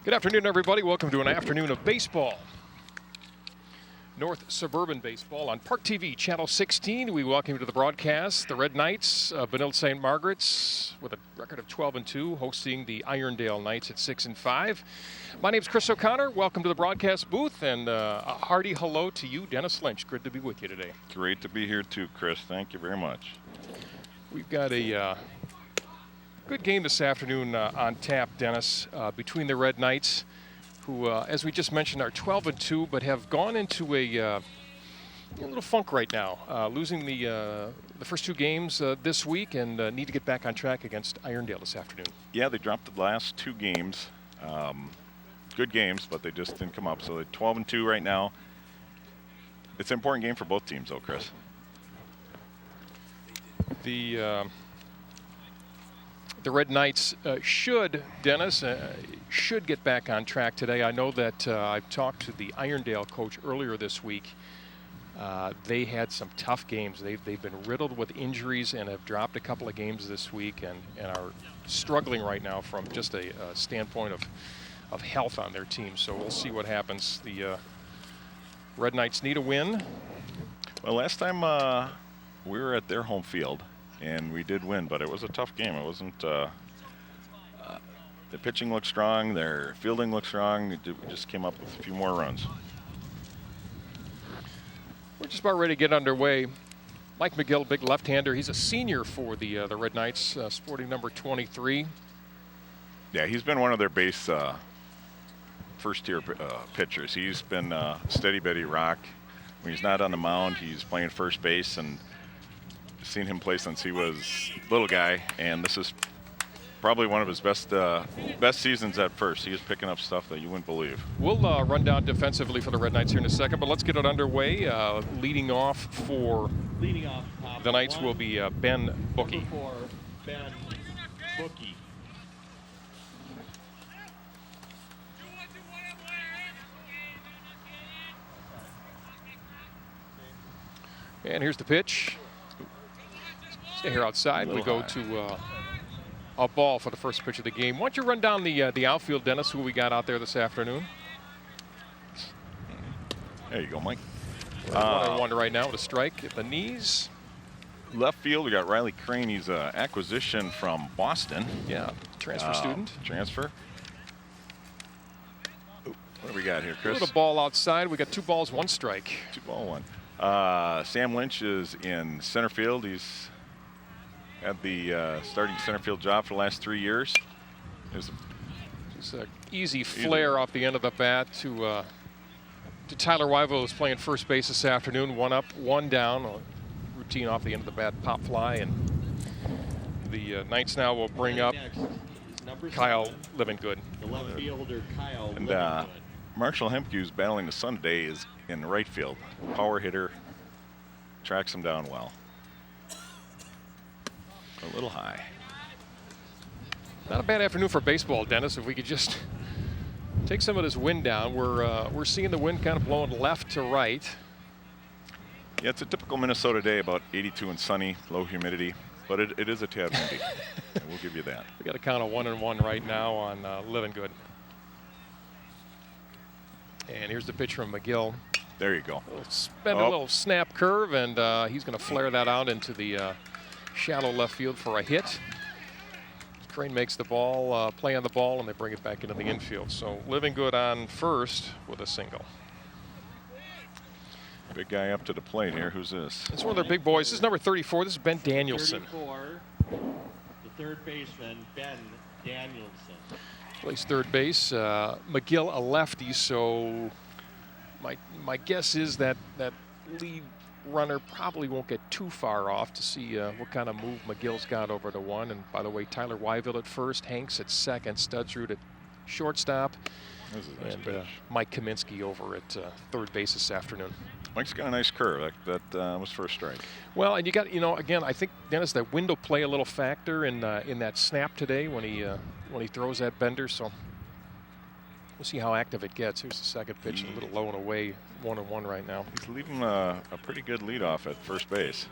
Good afternoon, everybody. Welcome to an afternoon of baseball. North Suburban Baseball on ParkTV, Channel 16. We welcome you to the broadcast. The Red Knights of Benilde St. Margaret's with a record of 12-2, hosting the Irondale Knights at 6-5. My name's Chris O'Connor. Welcome to the broadcast booth, and a hearty hello to you, Dennis Lynch. Good to be with you today. Great to be here too, Chris. Thank you very much. We've got a good game this afternoon on tap, Dennis, between the Red Knights, who, as we just mentioned, are 12-2, but have gone into a little funk right now, losing the first two games this week, and need to get back on track against Irondale this afternoon. Yeah, they dropped the last two games. Good games, but they just didn't come up. So they're 12-2 right now. It's an important game for both teams, though, Chris. The Red Knights should get back on track today. I know that I've talked to the Irondale coach earlier this week. They had some tough games. They've been riddled with injuries and have dropped a couple of games this week and are struggling right now from just a standpoint of health on their team. So we'll see what happens. The Red Knights need a win. Well, last time we were at their home field, and we did win, but it was a tough game. It wasn't. The pitching looked strong. Their fielding looked strong. We just came up with a few more runs. We're just about ready to get underway. Mike McGill, big left-hander. He's a senior for the Red Knights, sporting number 23. Yeah, he's been one of their base first-tier pitchers. He's been steady Betty rock. When he's not on the mound, he's playing first base, and seen him play since he was a little guy, and this is probably one of his best seasons at first. He is picking up stuff that you wouldn't believe. We'll run down defensively for the Red Knights here in a second, but let's get it underway. Leading off the Knights will be Ben Bookie. Ben Bookie. And here's the pitch. Stay here outside. We go to a ball for the first pitch of the game. Why don't you run down the outfield, Dennis, who we got out there this afternoon? There you go, Mike. 1-1 right now with a strike at the knees. Left field, we got Riley Crane. He's an acquisition from Boston. Yeah, transfer student. Transfer. Ooh, what do we got here, Chris? With a ball outside. We got 2 balls, 1 strike. 2-1. Sam Lynch is in center field. He's had the starting center field job for the last 3 years. Just an easy flare off the end of the bat to Tyler Wyville, who's playing first base this afternoon. 1 up, 1 down. A routine off the end of the bat, pop fly, and the Knights now will bring up Kyle Livingood. The left fielder, Kyle And Livingood. Marshall Hemke, who's battling the sun today, is in right field. Power hitter, tracks him down well. A little high. Not a bad afternoon for baseball, Dennis. If we could just take some of this wind down. We're seeing the wind kind of blowing left to right. Yeah, it's a typical Minnesota day, about 82 and sunny, low humidity, but it is a tad windy. We'll give you that. We got a count of 1-1 right now on Livingood. And here's the pitch from McGill. There you go. A little snap curve, and he's going to flare that out into the shallow left field for a hit. Crane makes the ball, play on the ball, and they bring it back into the infield. So Livingood on first with a single. Big guy up to the plate here. Who's this? It's one of their big boys. This is number 34. This is Ben Danielson. 34, the third baseman, Ben Danielson. Plays third base. McGill a lefty, so my guess is that lead runner probably won't get too far off to see what kind of move McGill's got over to 1. And by the way, Tyler Wyville at first, Hanks at second, Studsrud at shortstop, and Mike Kaminsky over at third base this afternoon. Mike's got a nice curve. That was first strike. Well, and you got, again, I think, Dennis, that wind will play a little factor in that snap today when he throws that bender. So we'll see how active it gets. Here's the second pitch, a little low and away, 1-1 right now. He's leaving a pretty good lead off at first base.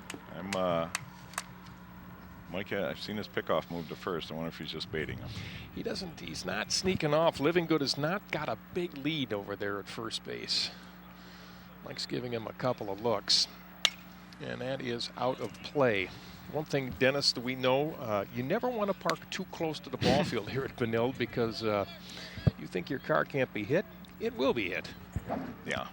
Mike, I've seen his pickoff move to first. I wonder if he's just baiting him. He doesn't. He's not sneaking off. Living Good has not got a big lead over there at first base. Mike's giving him a couple of looks, and that is out of play. One thing, Dennis, that we know, you never want to park too close to the ball field here at Benilde because you think your car can't be hit. It will be hit. Yeah.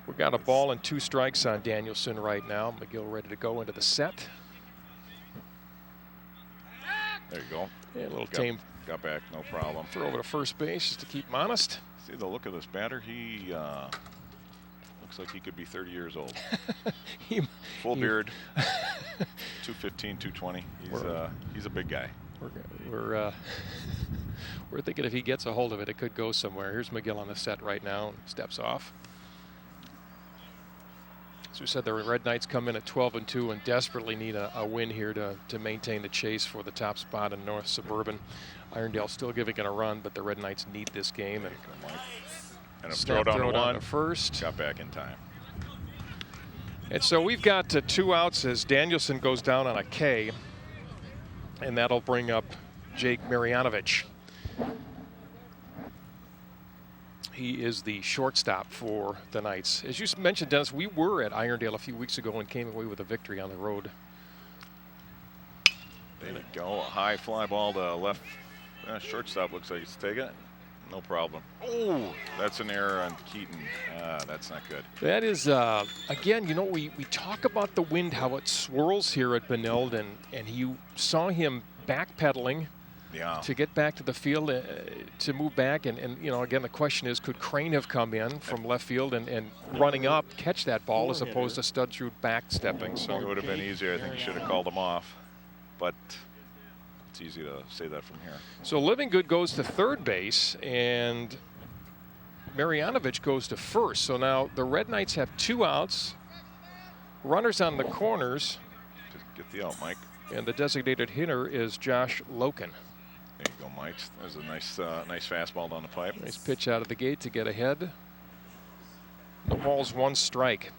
We've got a ball and 2 strikes on Danielson right now. McGill ready to go into the set. There you go. Yeah, a little tame. Got back, no problem. Throw over to first base just to keep him honest. See the look of this batter? He looks like he could be 30 years old. Full beard, 215, 220. He's a big guy. We're thinking if he gets a hold of it, it could go somewhere. Here's McGill on the set right now. Steps off. As we said, the Red Knights come in at 12-2 and desperately need a win here to maintain the chase for the top spot in North Suburban. Irondale still giving it a run, but the Red Knights need this game. And a throw down to first. Got back in time. And so we've got 2 outs as Danielson goes down on a K, and that'll bring up Jake Marjanovic. He is the shortstop for the Knights. As you mentioned, Dennis, we were at Irondale a few weeks ago and came away with a victory on the road. There you go. A high fly ball to left. Shortstop looks like he's taking it. No problem. Oh, that's an error on Keaton. That's not good. That is, again, you know, we talk about the wind, how it swirls here at Benilde, and you saw him backpedaling. Yeah. To get back to the field, to move back, and you know, again, the question is, could Crane have come in from left field and running up, catch that ball as opposed to Studsrud back stepping? So it would have been easier. I think he should have called him off, but it's easy to say that from here. So Living Good goes to third base, and Marjanovic goes to first. So now the Red Knights have 2 outs, runners on the corners. Just get the out, Mike. And the designated hitter is Josh Loken. There you go, Mike. There's a nice fastball down the pipe. Nice pitch out of the gate to get ahead. The ball's 1 strike.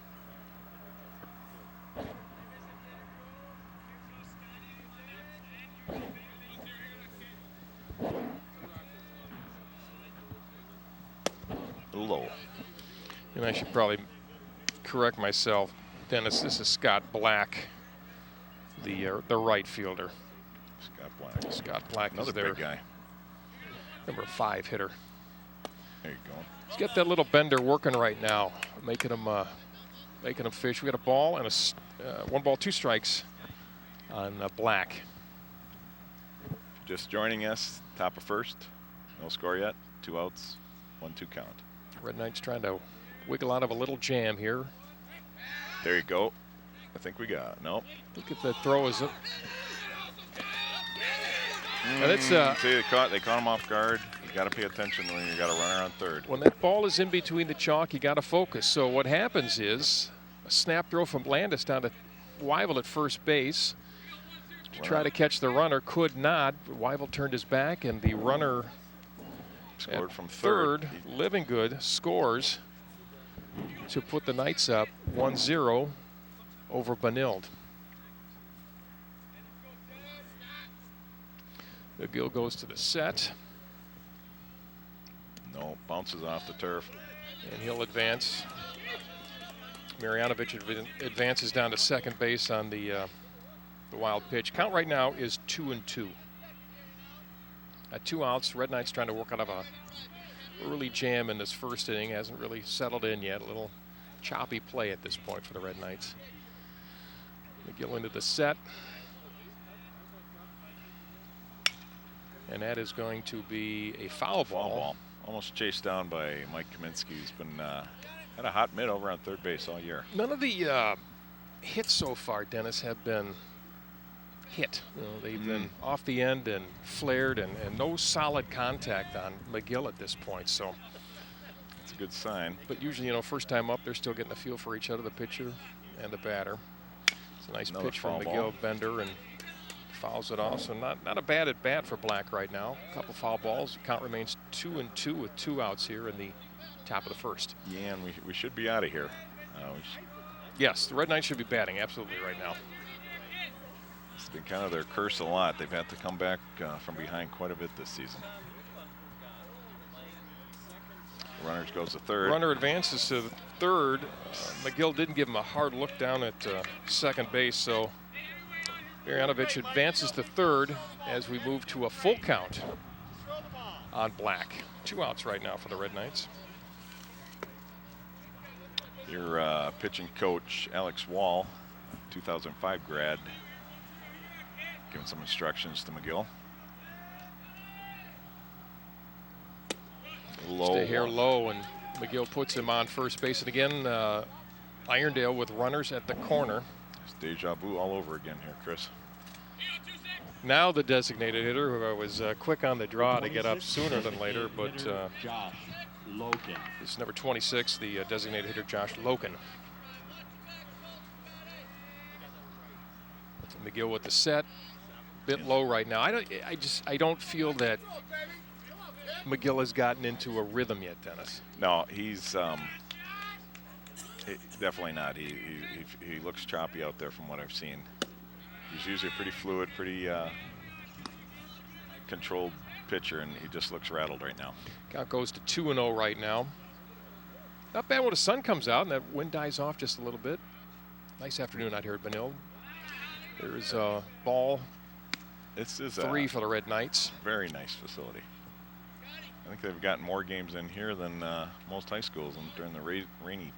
Low. And I should probably correct myself, Dennis. This is Scott Black, the right fielder. Scott Black Another is their big guy. number 5 hitter. There you go. He's got that little bender working right now, making him fish. We got a ball and 1 ball, 2 strikes on Black. Just joining us, top of first. No score yet. 2 outs, 1-2 count. Red Knights trying to wiggle out of a little jam here. There you go. I think we got it. Nope. Look at the throw. Is it? See, they caught him off guard. You got to pay attention when you got a runner on third. When that ball is in between the chalk, you got to focus. So what happens is a snap throw from Landis down to Weibel at first base to try to catch the runner. Could not. Weibel turned his back, and the runner scored from third. Living Good scores to put the Knights up 1-0 over Benilde. McGill goes to the set. No, bounces off the turf. And he'll advance. Marjanovic advances down to second base on the wild pitch. Count right now is 2-2. At 2 outs, Red Knights trying to work out of a early jam in this first inning. Hasn't really settled in yet. A little choppy play at this point for the Red Knights. McGill into the set. And that is going to be a foul ball. Almost chased down by Mike Kaminsky. He's been had a hot mid over on third base all year. None of the hits so far, Dennis, have been hit. You know, they've been off the end and flared, and no solid contact on McGill at this point. So it's a good sign. But usually, you know, first time up, they're still getting a feel for each other, the pitcher and the batter. It's a nice pitch from McGill, bender, and fouls it off. So not a bad at bat for Black right now. A couple foul balls. The count remains 2-2 with 2 outs here in the top of the first. Yeah, and we should be out of here. Yes, the Red Knights should be batting absolutely right now. It's been kind of their curse a lot. They've had to come back from behind quite a bit this season. Runners goes to third. Runner advances to the third. McGill didn't give him a hard look down at second base, so Marjanovic advances to third as we move to a full count on Black. 2 outs right now for the Red Knights. Your pitching coach, Alex Wall, 2005 grad, giving some instructions to McGill. Stay here low, and McGill puts him on first base. And again, Irondale with runners at the corner. It's deja vu all over again here, Chris. Now the designated hitter, who was quick on the draw to get up sooner than later, but Josh Logan. it's number 26, the designated hitter, Josh Logan. McGill with the set, bit low right now. I don't feel that McGill has gotten into a rhythm yet, Dennis. No, he's definitely not. He looks choppy out there from what I've seen. He's usually a pretty fluid, pretty controlled pitcher, and he just looks rattled right now. Count goes to 2-0 right now. Not bad when the sun comes out and that wind dies off just a little bit. Nice afternoon out here at Benilde. There's a ball. This is 3 for the Red Knights. Very nice facility. I think they've gotten more games in here than most high schools during the rainy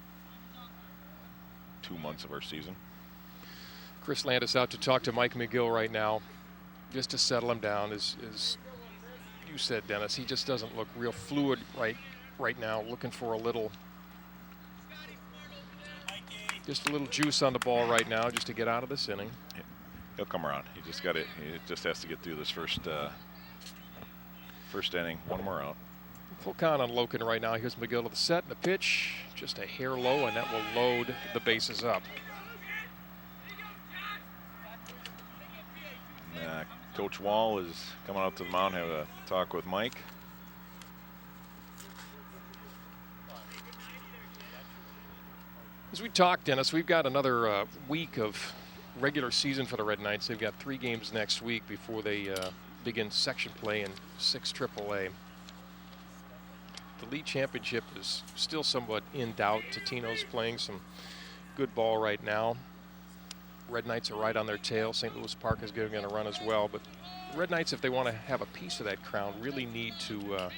2 months of our season. Chris Landis out to talk to Mike McGill right now, just to settle him down. As you said, Dennis, he just doesn't look real fluid right now. Looking for just a little juice on the ball right now, just to get out of this inning. He'll come around. He just has to get through this first inning. One more out. Full count on Loken right now. Here's McGill to the set and the pitch, just a hair low, and that will load the bases up. Coach Wall is coming out to the mound, have a talk with Mike. As we talk, Dennis, we've got another week of regular season for the Red Knights. They've got 3 games next week before they begin section play in 6 AAA. The league championship is still somewhat in doubt. Totino's playing some good ball right now. Red Knights are right on their tail. St. Louis Park is giving it a run as well. But the Red Knights, if they want to have a piece of that crown, really need to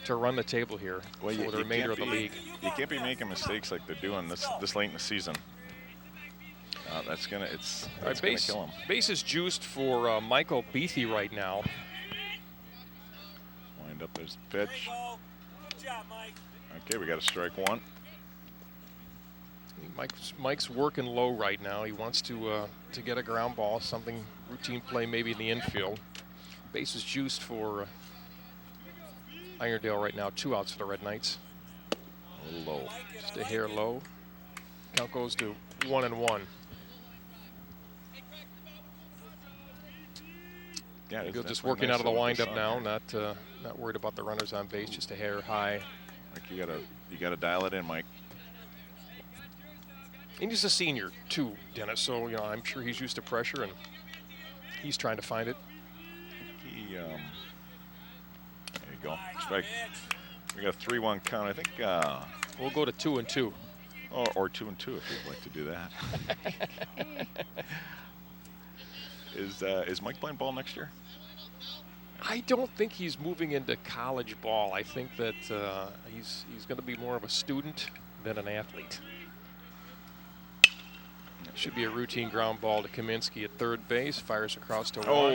run the table here for the remainder of the league. You can't be making mistakes like they're doing this late in the season. That's gonna kill them. Base is juiced for Michael Beathy right now. Wind up, there's the pitch. Okay, we got a strike 1. Mike's working low right now. He wants to get a ground ball, something routine play maybe in the infield. Base is juiced for Irondale right now. 2 outs for the Red Knights. A little low. Just a hair low. Count goes to 1-1. Yeah, just working out of the windup now. Not worried about the runners on base. Just a hair high. Like you gotta dial it in, Mike. And he's a senior too, Dennis. So I'm sure he's used to pressure and he's trying to find it. There you go. Strike. We got a 3-1 count. I think we'll go to 2-2. Or 2-2 if you'd like to do that. Is Mike playing ball next year? I don't think he's moving into college ball. I think that he's going to be more of a student than an athlete. Should be a routine ground ball to Kaminsky at third base. Fires across to one.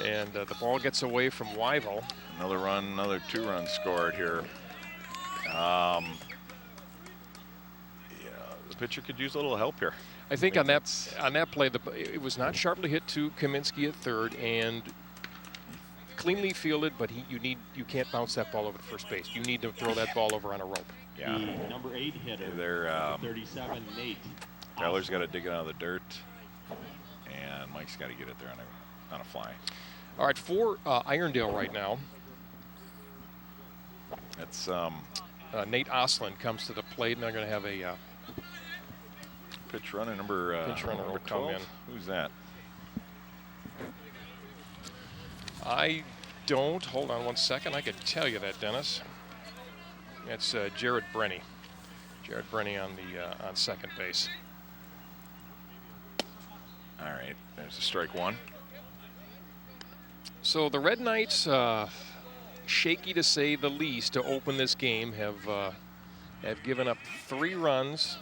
And the ball gets away from Wyville. Another run, another 2 runs scored here. The pitcher could use a little help here. I think on that play, it was not sharply hit to Kaminsky at third and cleanly fielded, but you can't bounce that ball over to first base. You need to throw that ball over on a rope. Yeah. The number 8 hitter. They're 37, Nate. Tyler's got to dig it out of the dirt, and Mike's got to get it there on a fly. All right, for Irondale right now. That's Nate Oslin comes to the plate, and they're going to have a Pitch runner number Pitch runner will number come 12. in. Who's that? I don't. Hold on one second. I could tell you that, Dennis. It's Jared Brenny. Jared Brenny on the on second base. All right, there's a strike one. So the Red Knights, shaky to say the least, to open this game, have given up 3 runs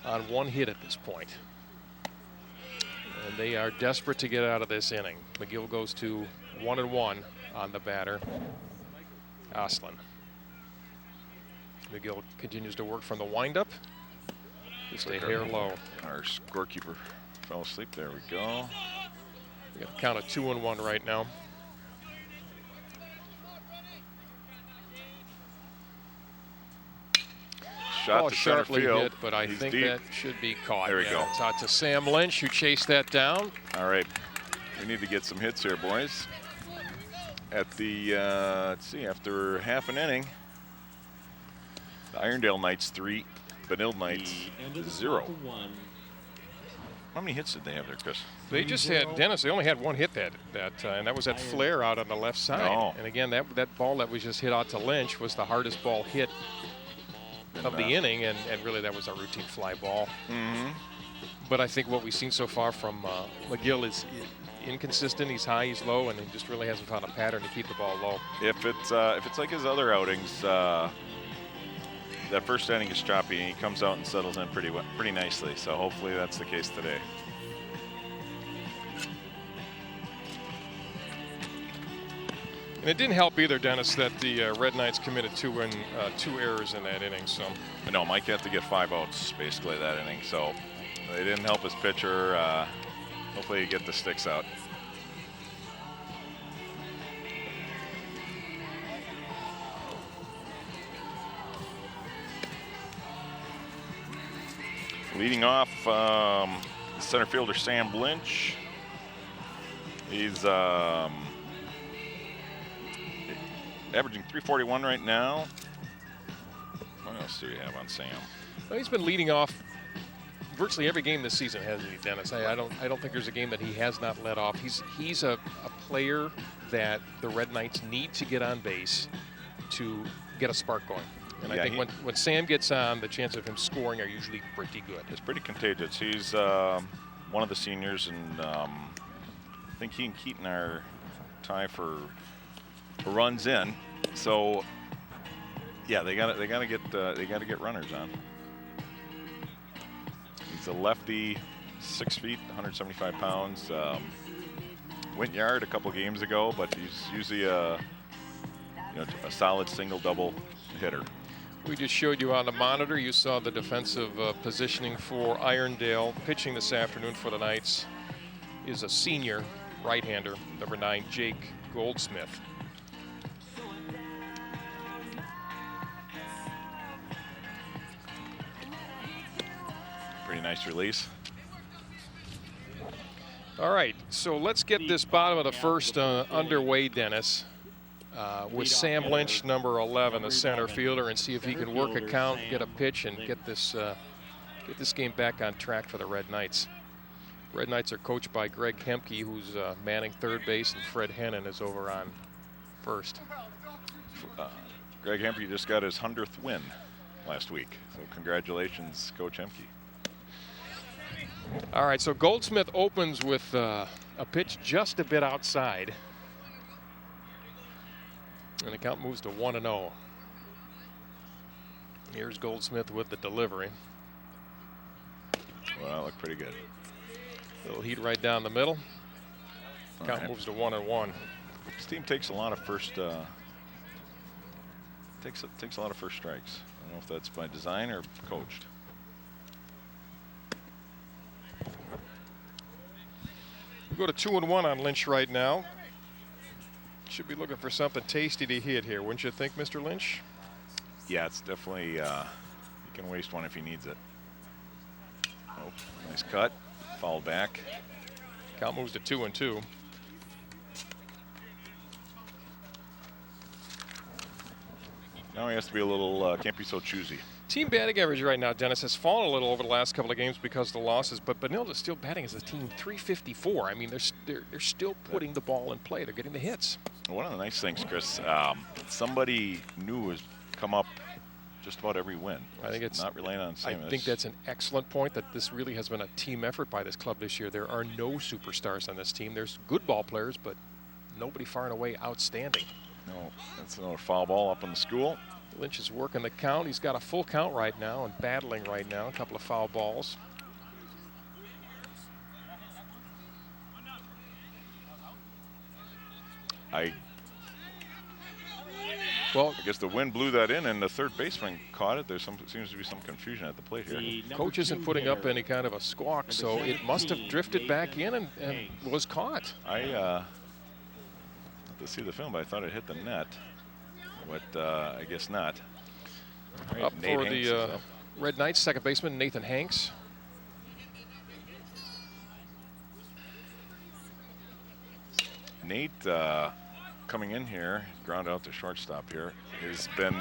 on 1 hit at this point. And they are desperate to get out of this inning. McGill goes to 1-1 on the batter, Oslin. McGill continues to work from the windup. Just a hair low. Our scorekeeper fell asleep. There we go. We got a count of 2-1 right now. Shot Ball to center sharply field. hit, but I He's think deep. that should be caught. There we Yeah, go. It's out to Sam Lynch, who chased that down. All right, we need to get some hits here, boys. At the, let's see, after half an inning, the Irondale Knights 3, Benilde Knights The end of the 0. top of 1. How many hits did they have there, Chris? They just had, Dennis, they only had 1 hit and that was that flare out on the left side. No. And again, that ball that was just hit out to Lynch was the hardest ball hit of the inning, and really that was a routine fly ball. Mm-hmm. But I think what we've seen so far from McGill is inconsistent. He's high, he's low, and he just really hasn't found a pattern to keep the ball low. If it's like his other outings, that first inning is choppy, and he comes out and settles in pretty nicely. So hopefully that's the case today. And it didn't help either, Dennis, that the Red Knights committed 2 errors in that inning. So But no, Mike had to get 5 outs basically that inning. So they didn't help his pitcher. Hopefully he get the sticks out. Leading off, center fielder Sam Lynch. He's averaging .341 right now. What else do we have on Sam? well, he's been leading off virtually every game this season, hasn't he, Dennis? I don't think there's a game that he has not led off. He's a player that the Red Knights need to get on base to get a spark going. And Yeah, I think when Sam gets on, the chance of him scoring are usually pretty good. It's pretty contagious. He's one of the seniors, and I think he and Keaton are tied for runs in. So yeah, they got to get runners on. He's a lefty, 6 feet, 175 pounds. Went yard a couple games ago, but he's usually a solid single double hitter. We just showed you on the monitor. You saw the defensive positioning for Irondale. Pitching this afternoon for the Knights is a senior right-hander, number 9, Jake Goldsmith. Pretty nice release. All right, so let's get this bottom of the first underway, Dennis, with Sam Lynch, number 11, the center fielder, and see if he can work a count, get a pitch, and get this game back on track for the Red Knights. Red Knights are coached by Greg Hemke, who's manning third base, and Fred Hennon is over on first. Greg Hemke just got his 100th win last week, so congratulations, Coach Hemke. All right, so Goldsmith opens with a pitch just a bit outside. And the count moves to 1-0. Here's Goldsmith with the delivery. Well, that looked pretty good. Little heat right down the middle. Count right. moves to 1-1. This team takes a lot of first takes a lot of first strikes. I don't know if that's by design or coached. We go to 2-1 on Lynch right now. Should be looking for something tasty to hit here, wouldn't you think, Mr. Lynch? Yeah, it's definitely, he can waste one if he needs it. Oh, nice cut, fouled back. Count moves to 2-2. Now he has to be a little, can't be so choosy. Team batting average right now, Dennis, has fallen a little over the last couple of games because of the losses, but Benilde is still batting as a team .354. I mean, they're still putting the ball in play. They're getting the hits. One of the nice things, Chris, somebody new has come up just about every win. I think it's not relying on Samus. I think that's an excellent point, that this really has been a team effort by this club this year. There are no superstars on this team. There's good ball players, but nobody far and away outstanding. No, that's another foul ball up in the school. Lynch is working the count. He's got a full count right now and battling right now. A couple of foul balls. I Well, guess the wind blew that in, and the third baseman caught it. There seems to be some confusion at the plate here. coach isn't putting up any kind of a squawk, so it must have drifted back in and was caught. I have to see the film, but I thought it hit the net. But I guess not. Right, Up Nate for Hanks the is up. Red Knights, second baseman Nathan Hanks. Nate, coming in here, ground out to shortstop here, has been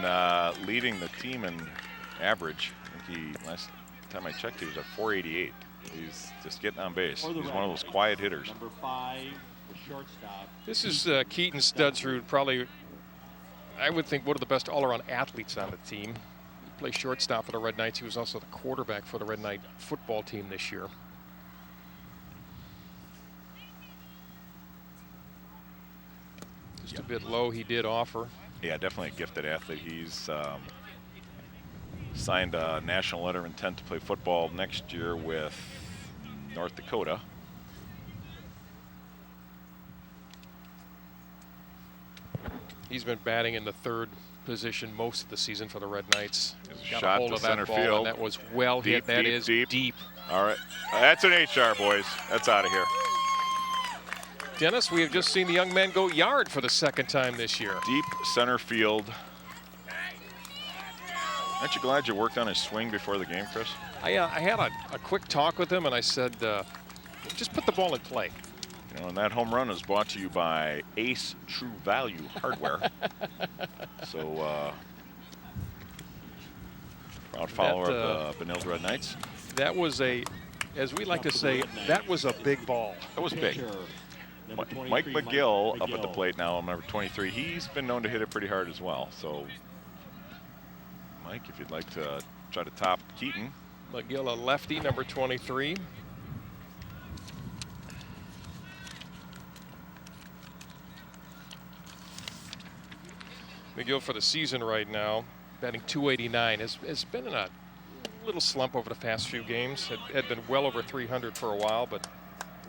leading the team in average. I think last time I checked, he was at 488. He's just getting on base. He's one of those quiet hitters. Number 5, the shortstop. This is Keaton Studsrud, probably, I would think, one of the best all-around athletes on the team. He plays shortstop for the Red Knights. He was also the quarterback for the Red Knight football team this year. Just a bit low, he did offer. Yeah, definitely a gifted athlete. He's signed a national letter of intent to play football next year with North Dakota. He's been batting in the third position most of the season for the Red Knights. Got Shot a hold to of that center ball, field. and that was well hit. That is deep. All right, that's an HR, boys. That's out of here. Dennis, we have just seen the young man go yard for the second time this year. Deep center field. Aren't you glad you worked on his swing before the game, Chris? I had a quick talk with him, and I said, just put the ball in play. You know, and that home run is brought to you by Ace True Value Hardware. So, proud follower of the Benilde Red Knights. That was as we like to say, that was a big ball. That was big. Mike McGill up at the plate now, number 23. He's been known to hit it pretty hard as well. So, Mike, if you'd like to try to top Keaton. McGill, a lefty, number 23. McGill for the season right now, batting .289, has been in a little slump over the past few games. Had been well over 300 for a while, but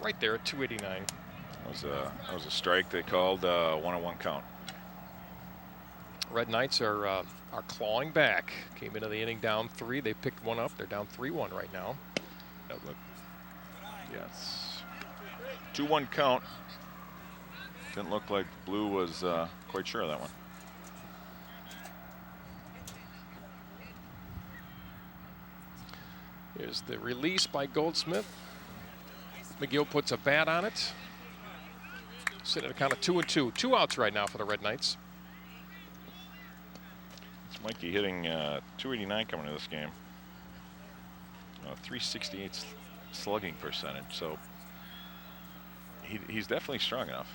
right there at .289. That was a strike they called 1-on-1 count. Red Knights are clawing back. Came into the inning down 3. They picked one up. They're down 3-1 right now. Yes. 2-1 count. Didn't look like Blue was quite sure of that one. Here's the release by Goldsmith. McGill puts a bat on it. Sitting at a count of 2-2. 2 outs right now for the Red Knights. It's Mikey hitting 289 coming into this game. 368 slugging percentage. So he's definitely strong enough.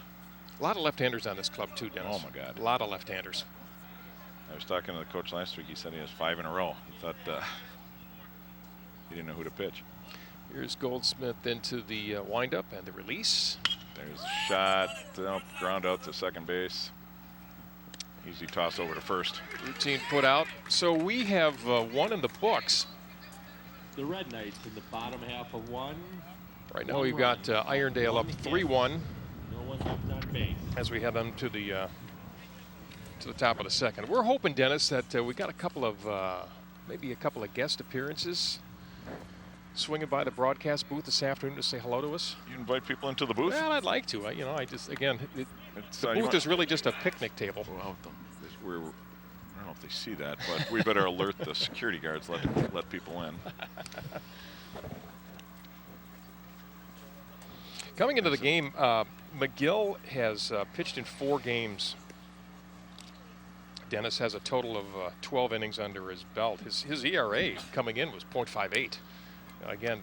A lot of left-handers on this club too, Dennis. Oh my God. A lot of left-handers. I was talking to the coach last week. He said he has 5 in a row. He thought he didn't know who to pitch. Here's Goldsmith into the windup and the release. There's a shot, ground out to second base. Easy toss over to first. Routine put out. So we have one in the books. The Red Knights in the bottom half of 1. Right now we've got Irondale up 3-1 No one left on base. as we have them to the top of the second. We're hoping, Dennis, that we got a couple of maybe a couple of guest appearances swinging by the broadcast booth this afternoon to say hello to us. You invite people into the booth? Well, I'd like to. I just, again, the you booth is really just a picnic table. Well, I don't know if they see that, but we better alert the security guards, let people in. Coming into the game, McGill has pitched in 4 games. Dennis has a total of 12 innings under his belt. His ERA coming in was .58. Again,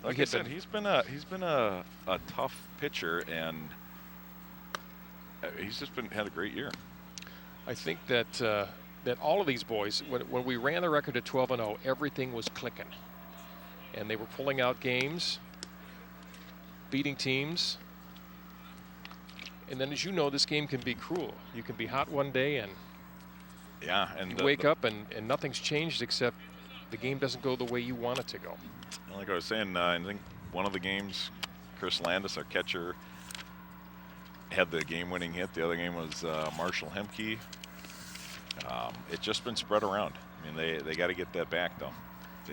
like I said, he's been a tough pitcher, and he's just had a great year. I think that that all of these boys, when we ran the record at 12-0, everything was clicking, and they were pulling out games, beating teams. And then, as you know, this game can be cruel. You can be hot one day, and yeah, and you wake up and nothing's changed except the game doesn't go the way you want it to go. Like I was saying, I think one of the games, Chris Landis, our catcher, had the game-winning hit. The other game was Marshall Hemke. It's just been spread around. I mean, they got to get that back, though.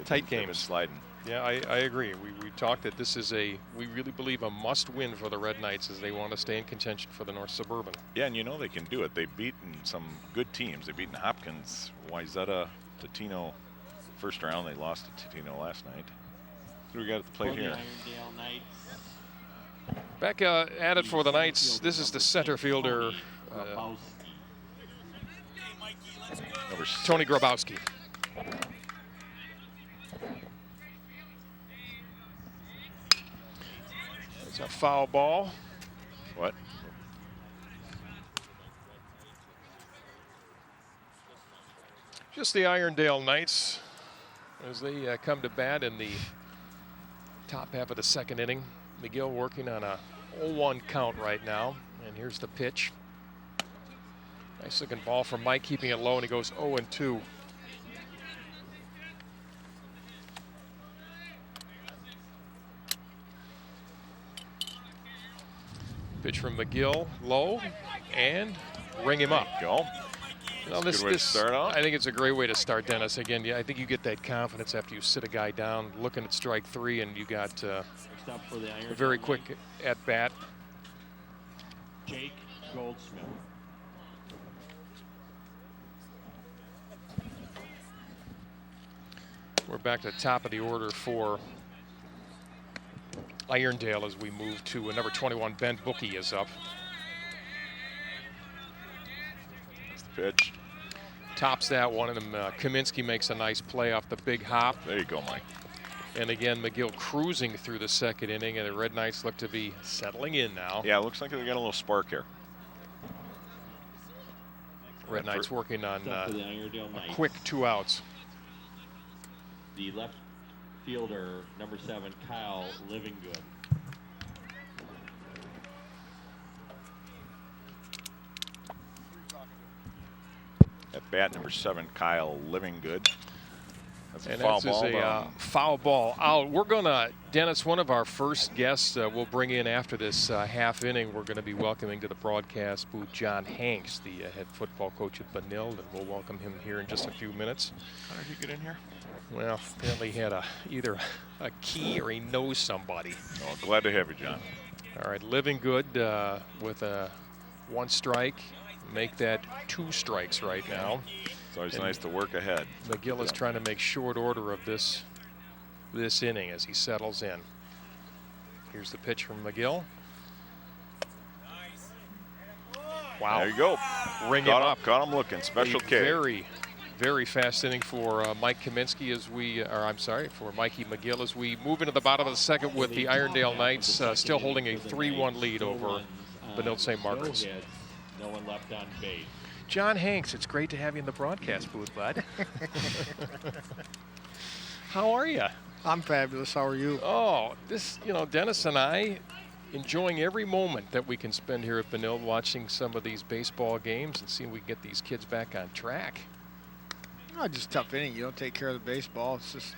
Tight they've been games. Sliding. Yeah, I agree. We talked that this is we really believe a must-win for the Red Knights as they want to stay in contention for the North Suburban. Yeah, and you know they can do it. They've beaten some good teams. They've beaten Hopkins, Wayzata, Totino first round. They lost to Totino last night. Who do we got at the plate here? Irondale Knights. Back at it for the Knights. This is the center fielder, Tony Grabowski. It's a foul ball. What? Just the Irondale Knights as they come to bat in the top half of the second inning. McGill working on a 0-1 count right now. And here's the pitch. Nice looking ball from Mike, keeping it low, and he goes 0-2. Pitch from McGill, low, and ring him up. Go. You know, That's a good way to start out. I think it's a great way to start, Dennis. Again, yeah, I think you get that confidence after you sit a guy down, looking at strike three, and you got a very quick at bat. Jake Goldsmith. We're back to the top of the order for Irondale as we move to number 21. Ben Bookie is up. That's the pitch. Tops that one, and Kaminsky makes a nice play off the big hop. There you go, Mike. And again, McGill cruising through the second inning, and the Red Knights look to be settling in now. Yeah, it looks like they got a little spark here. Red Knights working on The a Irondale Knights. quick 2 outs. The left fielder, number 7, Kyle Livingood. At bat, number 7, Kyle Livingood. That's a And foul this is ball. a foul ball out. We're going to, Dennis, one of our first guests we'll bring in after this half inning. We're going to be welcoming to the broadcast booth John Hanks, the head football coach at Benilde, and we'll welcome him here in just a few minutes. How did he get in here? Well, apparently he had either a key or he knows somebody. Oh, glad to have you, John. All right, Livingood with a 1 strike. Make that 2 strikes right now. It's always nice to work ahead. McGill is trying to make short order of this inning as he settles in. Here's the pitch from McGill. Wow. There you go. Ring him up. Caught him looking. Special A K. very, very fast inning for Mike Kaminsky for Mikey McGill as we move into the bottom of the second with the Irondale Knights still holding a 3-1 lead over Benilde St. Margaret's. No one left on base. John Hanks, it's great to have you in the broadcast booth, bud. How are you? I'm fabulous. How are you? Oh, Dennis and I enjoying every moment that we can spend here at Benilde watching some of these baseball games and seeing we can get these kids back on track. Oh, just tough inning. You don't take care of the baseball. It's just,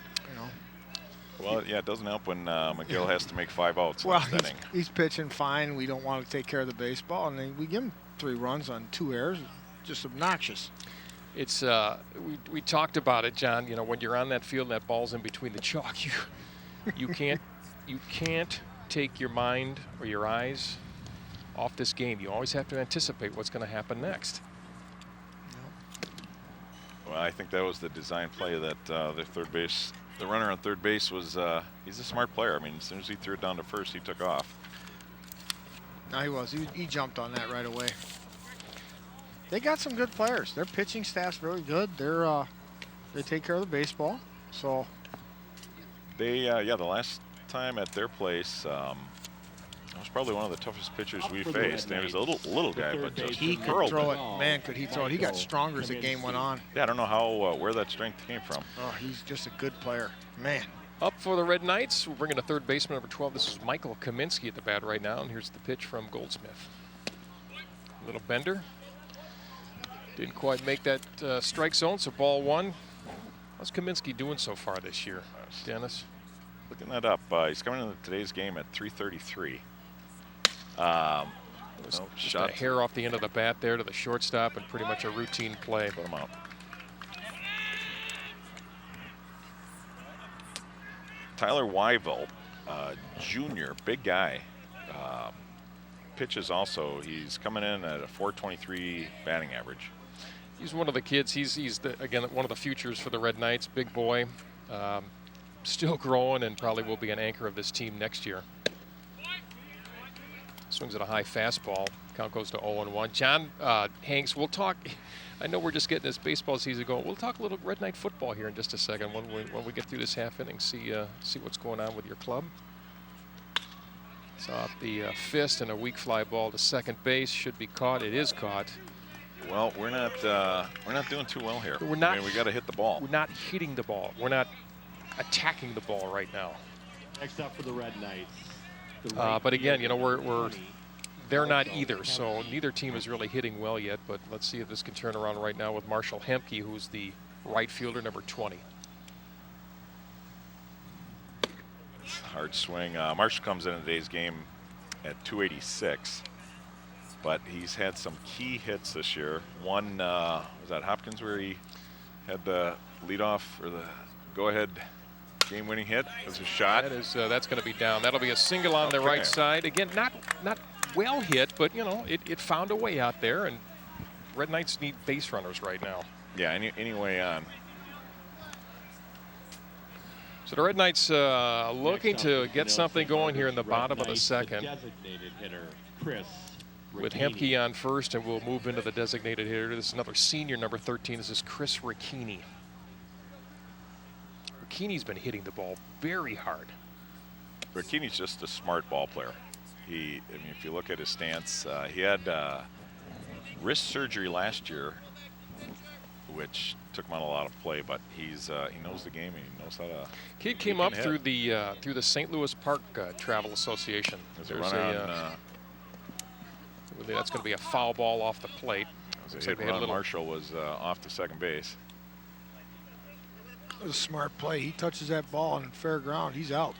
Well, yeah, it doesn't help when McGill has to make 5 outs Well, last inning. he's pitching fine. We don't want to take care of the baseball, and then we give him 3 runs on 2 errors. Just obnoxious. It's we talked about it, John. You know, when you're on that field, and that ball's in between the chalk. You can't take your mind or your eyes off this game. You always have to anticipate what's going to happen next. Well, I think that was the design play that the runner on third base was. He's a smart player. I mean, as soon as he threw it down to first, he took off. No, he was. He jumped on that right away. They got some good players. Their pitching staff's really good. They take care of the baseball. So They, the last time at their place, that was probably one of the toughest pitchers we faced. He was a little guy, but just he could hurled throw it. it. Man, could he throw it. He got stronger as the game went on. Yeah, I don't know how where that strength came from. Oh, he's just a good player. Man. Up for the Red Knights, we're bringing a third baseman, number 12. This is Michael Kaminsky at the bat right now, and here's the pitch from Goldsmith. Little bender. Didn't quite make that strike zone, so ball one. How's Kaminsky doing so far this year, Dennis? Looking that up, he's coming into today's game at 333. Just a hair off the end of the bat there to the shortstop, and pretty much a routine play. Put him out. Tyler Wyville, junior, big guy. Pitches also. He's coming in at a 423 batting average. He's one of the kids. He's again, one of the futures for the Red Knights. Big boy. Still growing and probably will be an anchor of this team next year. Swings at a high fastball. Count goes to 0-1. John Hanks, we'll talk. I know we're just getting this baseball season going. We'll talk a little Red Knight football here in just a second when we get through this half inning. See what's going on with your club. It's off the fist and a weak fly ball to second base. Should be caught. It is caught. Well, we're not doing too well here. We're not. I mean, we got to hit the ball. We're not hitting the ball. We're not attacking the ball right now. Next up for the Red Knights. But again, you know, they're not either, so neither team is really hitting well yet, but let's see if this can turn around right now with Marshall Hemke, who's the right fielder, number 20. It's a hard swing. Marshall comes in today's game at 286, but he's had some key hits this year. One, was that Hopkins where he had the leadoff or the go-ahead game-winning hit? It was a shot. That's going to be down. That'll be a single on the right side. Again, not well hit, but you know, it found a way out there, and Red Knights need base runners right now. Yeah, any way on. So the Red Knights looking to get something going here in the bottom of the second. Designated hitter, Chris With Hemke on first, and we'll move into the designated hitter. This is another senior, number 13. This is Chris Ricchini. Ricchini's been hitting the ball very hard. Ricchini's just a smart ball player. I mean, if you look at his stance, he had wrist surgery last year, which took him on a lot of play. But he knows the game. And he knows how to. Kid came up through the St. Louis Park Travel Association. There's that's going to be a foul ball off the plate. Marshall was off to second base. It was a smart play. He touches that ball on fair ground, he's out.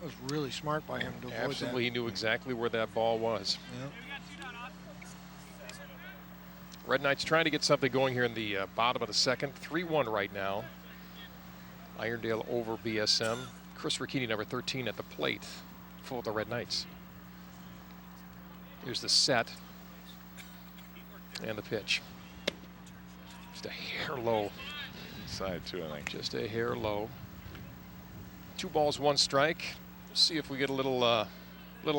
It was really smart by him to avoid Absolutely, he knew exactly where that ball was. Yeah. Red Knights trying to get something going here in the bottom of the second. 3-1 right now. Irondale over BSM. Chris Ricchini, number 13, at the plate for the Red Knights. Here's the set and the pitch. Just a hair low. Inside too, I think. Just a hair low. 2 balls, 1 strike. See if we get a little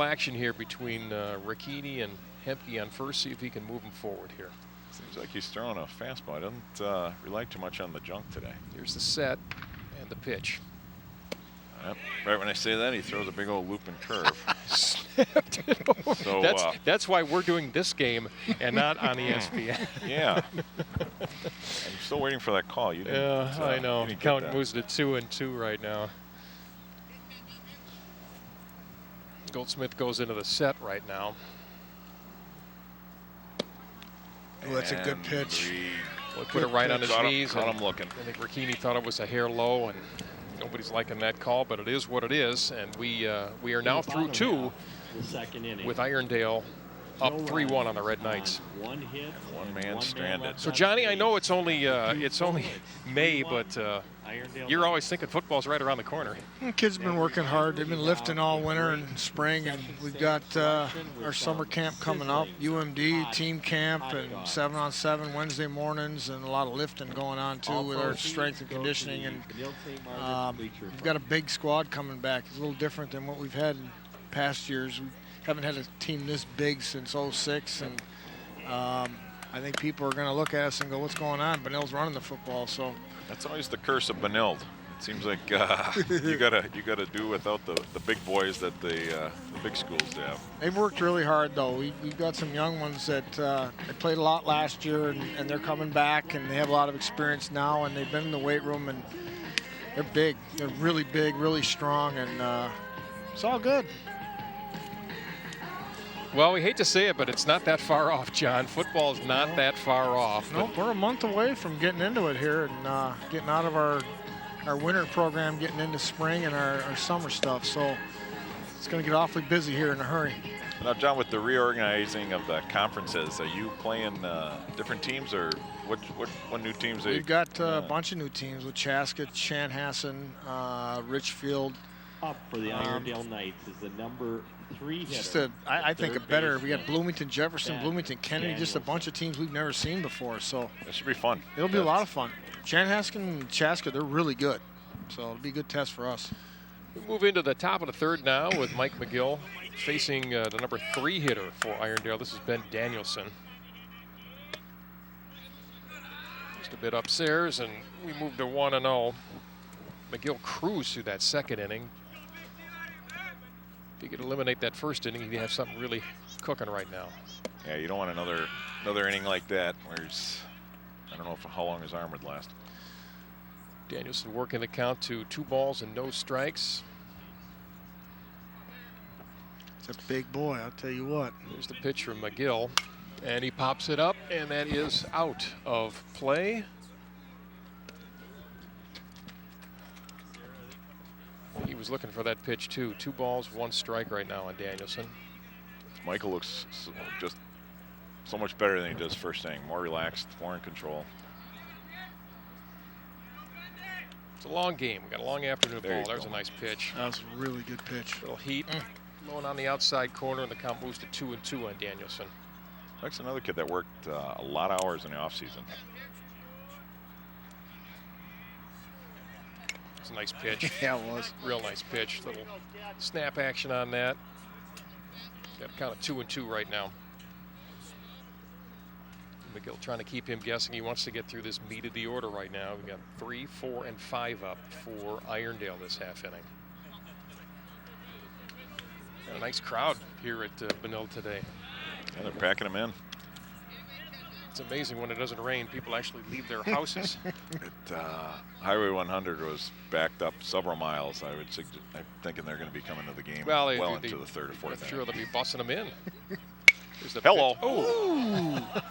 action here between Ricchini and Hemke on first. See if he can move him forward here. Seems like he's throwing a fastball. I don't rely too much on the junk today. Here's the set and the pitch. Yep. Right when I say that, he throws a big old loop and curve. Snapped it over. So, that's why we're doing this game and not on ESPN. Yeah. I'm still waiting for that call. You didn't, Yeah, I know. you didn't Count get that. moves to 2-2 right now. Goldsmith goes into the set right now. Oh, that's a good pitch. Well, put it right on his knees. Caught him looking. I think Ricchini thought it was a hair low, and nobody's liking that call, but it is what it is. And we are now through 2 with Irondale up 3-1 on the Red Knights. One hit, One man stranded. So Johnny, I know it's only May, but you're always thinking football's right around the corner. The kids have been working hard. They've been lifting all winter and spring, and we've got our summer camp coming up, UMD team camp, and 7-on-7 Wednesday mornings, and a lot of lifting going on too with our strength and conditioning. And we've got a big squad coming back. It's a little different than what we've had in past years. We haven't had a team this big since '06, and I think people are going to look at us and go, what's going on? Benilde's running the football. So That's always the curse of Benilde. It seems like you gotta do without the big boys that the big schools have. they've worked really hard, though. We've got some young ones that they played a lot last year, and they're coming back, and they have a lot of experience now, and they've been in the weight room, and they're big. They're really big, really strong, and it's all good. Well, we hate to say it, but it's not that far off, John. Football's not that far off. Nope, we're a month away from getting into it here and getting out of our winter program, getting into spring and our summer stuff. So it's going to get awfully busy here in a hurry. Now, John, with the reorganizing of the conferences, are you playing different teams, or what new teams? We've got a bunch of new teams with Chaska, Chanhassen, Richfield. Up for the Irondale Knights is the number 3 hitter. Just I think a better. We got Bloomington Jefferson, Bloomington Kennedy, just a bunch of teams we've never seen before. So That should be fun. it'll be a lot of fun. Chanhassen and Chaska, they're really good. So it'll be a good test for us. We move into the top of the third now with Mike McGill facing the number 3 hitter for Irondale. This is Ben Danielson. Just a bit upstairs, and we move to 1-0. McGill cruised through that second inning. If he could eliminate that first inning, he'd have something really cooking right now. Yeah, you don't want another inning like that where he's, I don't know how long his arm would last. Danielson working the count to 2 balls and no strikes. It's a big boy, I'll tell you what. Here's the pitch from McGill, and he pops it up, and that is out of play. He was looking for that pitch too. 2 balls, 1 strike right now on Danielson. Michael looks just so much better than he does first inning. More relaxed, more in control. It's a long game. We got a long afternoon There ball. you There's go. a nice pitch. That was a really good pitch. Little heat. Blowing on the outside corner, and the count moves to 2-2 on Danielson. Mike's another kid that worked a lot of hours in the offseason. It's a nice pitch. Yeah, it was. Real nice pitch. Little snap action on that. Got a count of 2-2 right now. McGill trying to keep him guessing. He wants to get through this meat of the order right now. We've got 3, 4, and 5 up for Irondale this half inning. Got a nice crowd here at Benilde today. Yeah, they're packing him in. It's amazing when it doesn't rain, people actually leave their houses. Highway 100 was backed up several miles. I'm thinking they're going to be coming to the game Well, into the third or fourth I'm sure inning. they'll be busting them in. Here's the Hello. pitch. Oh,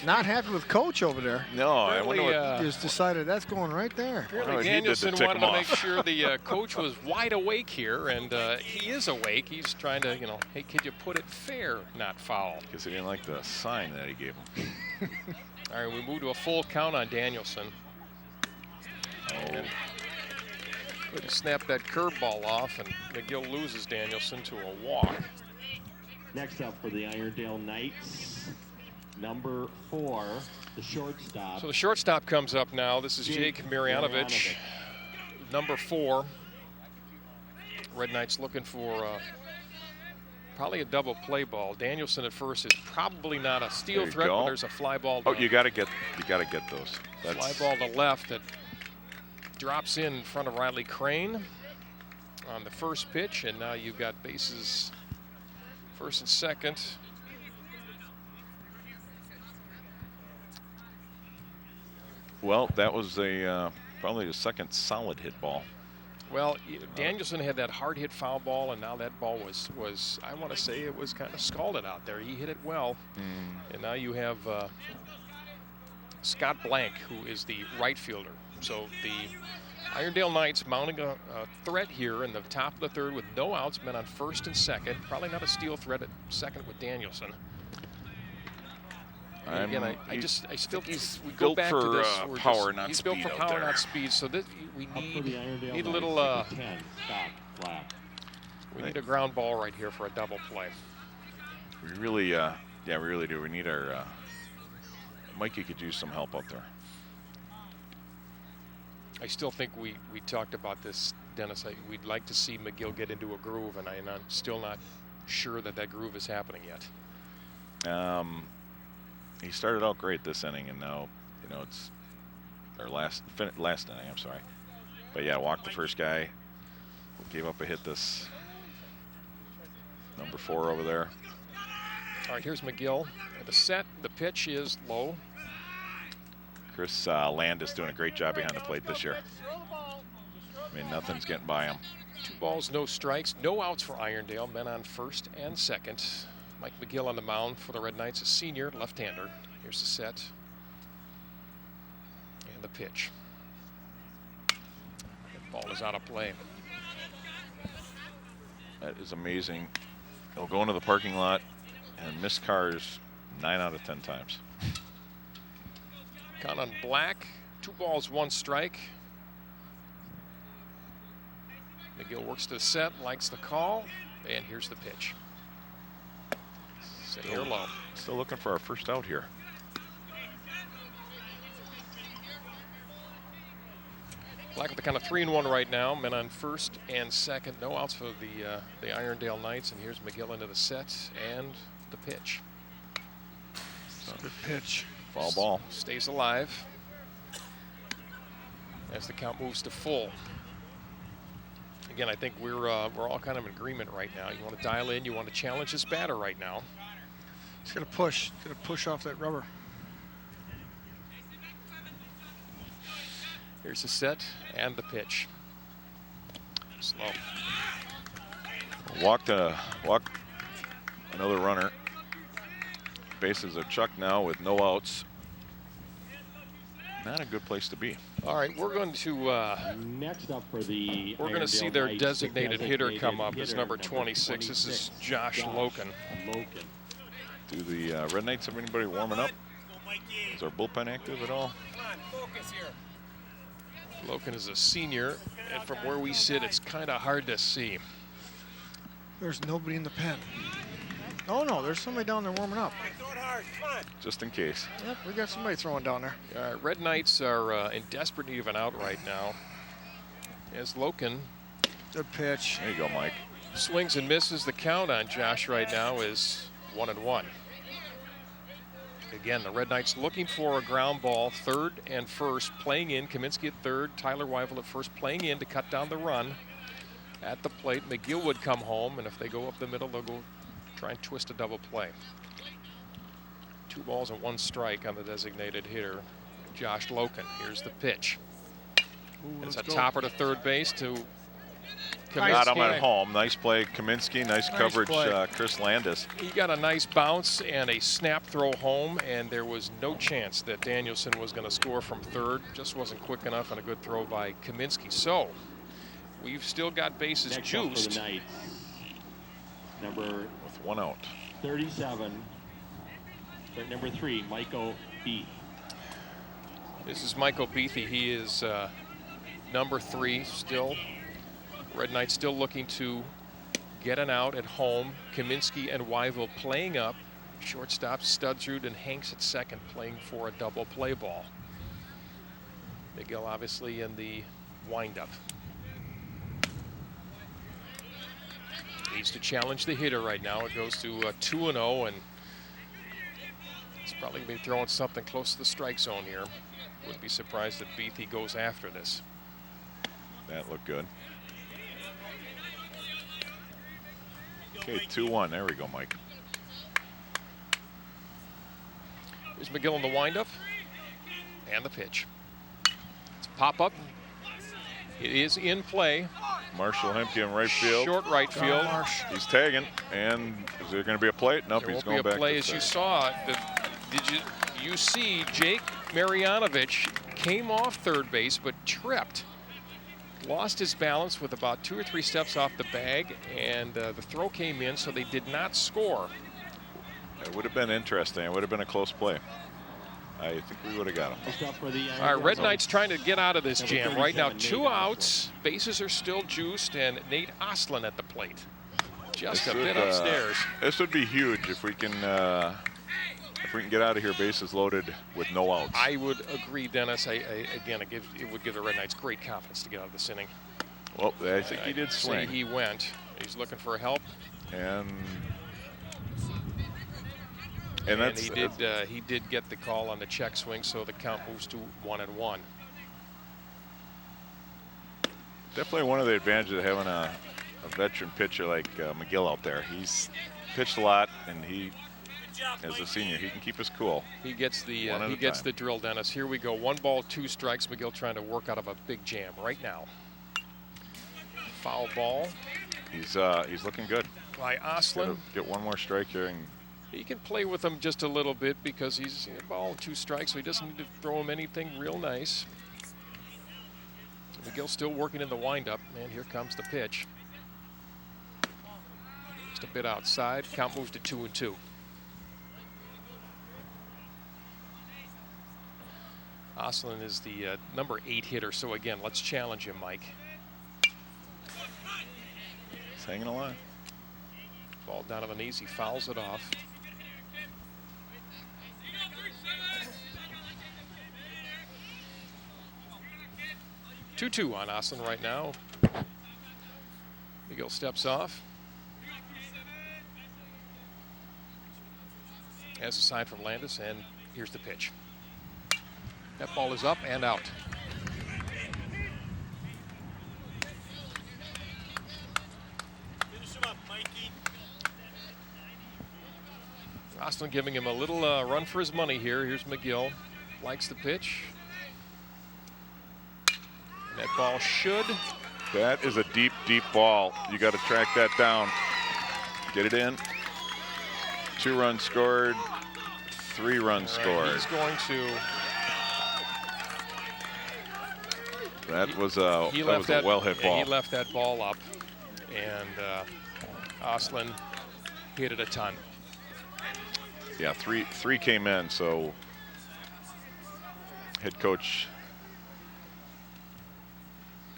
Not happy with Coach over there. No, I wonder what. apparently, Just decided that's going right there. apparently what he did to Danielson tick wanted him to make off. sure the coach was wide awake here, and he is awake. He's trying to, hey, could you put it fair, not foul? Because he didn't like the sign that he gave him. All right, we move to a full count on Danielson. And couldn't snap that curveball off, and McGill loses Danielson to a walk. Next up for the Irondale Knights, number 4, the shortstop. So the shortstop comes up now. This is Jake Jake Mirjanovic, Mirjanovic. number 4. Red Knights looking for probably a double play ball. Danielson at first is probably not a steal There you threat, but go. there's a fly ball. Oh, you got to get those. Fly ball to left that drops in front of Riley Crane on the first pitch, and now you've got bases first and second. Well, that was probably the second solid hit ball. Well, Danielson had that hard hit foul ball, and now that ball was I want to say it was kind of scalded out there. He hit it well, and now you have Scott Blank, who is the right fielder. So the Irondale Knights mounting a threat here in the top of the third with no outs, men on first and second. Probably not a steal threat at second with Danielson. And again, I still he's we go built back for to this. power, not he's speed built for out power, there. not speed. So this, we Up for the Irondale need a Knights, little number 10, Scott Black. we need a ground ball right here for a double play. We really, we really do. We need our Mikey could use some help out there. I still think we talked about this, Dennis. We'd like to see McGill get into a groove, and I'm still not sure that groove is happening yet. he started out great this inning, and now, you know, it's our last inning, I'm sorry. But yeah, walked the first guy, gave up a hit this number 4 over there. All right, here's McGill. The set, the pitch is low. Chris Landis doing a great job behind the plate this year. I mean, nothing's getting by him. 2 balls, no strikes, no outs for Irondale. Men on first and second. Mike McGill on the mound for the Red Knights, a senior left-hander. Here's the set. And the pitch. The ball is out of play. That is amazing. He'll go into the parking lot and miss cars 9 out of 10 times. Count on Black. 2 balls, 1 strike. McGill works to the set, likes the call, and here's the pitch. Set here low. Still looking for our first out here. Black at the count of 3-1 right now. Men on first and second. No outs for the Irondale Knights. And here's McGill into the set and the pitch. Good pitch. Foul ball. Stays alive as the count moves to full. Again, I think we're all kind of in agreement right now. You want to dial in. You want to challenge this batter right now. He's gonna push. Gonna push off that rubber. Here's the set and the pitch. Slow. Walk another runner. Bases are chucked now with no outs. Not a good place to be. All right, we're going to Next up for the we're going to see their designated hitter come up. It's number 26. This is Josh Loken. Do the Red Knights have anybody warming up? Is our bullpen active at all? Loken is a senior, and from where we sit, it's kind of hard to see. There's nobody in the pen. Oh no, there's somebody down there warming up. Just in case. Yep, we got somebody throwing down there. Red Knights are in desperate need of an out right now. As Loken Good pitch. There you go, Mike. swings and misses. The count on Josh right now is 1-1. Again, the Red Knights looking for a ground ball, third and first, playing in. Kaminsky at third, Tyler Weivel at first, playing in to cut down the run. At the plate, McGill would come home, and if they go up the middle, they'll go try and twist a double play. 2 balls and 1 strike on the designated hitter, Josh Loken. Here's the pitch. Ooh, It's a let's go. topper to third base to Got him Kaminsky. at home. Nice play, Kaminsky. Nice coverage, play. Chris Landis. He got a nice bounce and a snap throw home, and there was no chance that Danielson was going to score from third. Just wasn't quick enough, and a good throw by Kaminsky. So we've still got bases Next up for juiced. the Knights, number With 1 out. 37, or number 3, Michael Beath. This is Michael Beathy. He is number 3 still. Red Knights still looking to get an out at home. Kaminsky and Weivel playing up. Shortstop Studsrud and Hanks at second, playing for a double play ball. McGill obviously in the windup. Needs to challenge the hitter right now. It goes to 2-0, and he's probably going to be throwing something close to the strike zone here. Wouldn't be surprised if Beathy goes after this. That looked good. Okay, 2-1. There we go, Mike. Here's McGill in the windup and the pitch. It's a pop up. It is in play. Marshall Hemke in right field. Short right field. He's tagging, and is there going to be a play? Nope, There he's won't going be a back play to as you third. saw. You see Jake Marjanovic came off third base but tripped. Lost his balance with about 2 or 3 steps off the bag, and the throw came in, so they did not score. It would have been interesting. It would have been a close play. I think we would have got him. Next up for the All right, Red Knights trying to get out of this Number jam right now. 37, 2 Nate outs, bases are still juiced, and Nate Ostlin at the plate. Just a This bit would, upstairs. This would be huge if we can get out of here bases loaded with no outs. I would agree, Dennis. Again, it would give the Red Knights great confidence to get out of this inning. Well, I think he did I'd say swing. he went. He's looking for help. And And he did get the call on the check swing, so the count moves to 1-1. Definitely one of the advantages of having a veteran pitcher like McGill out there. He's pitched a lot, and he, as a senior, he can keep us cool. He gets the drill, Dennis. Here we go. 1 ball, 2 strikes. McGill trying to work out of a big jam right now. Foul ball. He's looking good. By Oslin. Get 1 more strike here. And he can play with him just a little bit because he's a ball and 2 strikes, so he doesn't need to throw him anything real nice. McGill still working in the windup, and here comes the pitch. Just a bit outside. Count moves to 2-2. Oslin is the number 8 hitter, so again, let's challenge him, Mike. He's hanging alive. Ball down on the knees, he fouls it off. Two on Oslin right now. McGill steps off. As a sign from Landis, and here's the pitch. That ball is up and out. Oslin giving him a little run for his money here. Here's McGill. Likes the pitch. That ball should. That is a deep, deep ball. You got to track that down. Get it in. 2 runs scored. 3 runs scored. He's going to. That was a well-hit ball. He left that ball up, and Oslin hit it a ton. Yeah, three came in, so head coach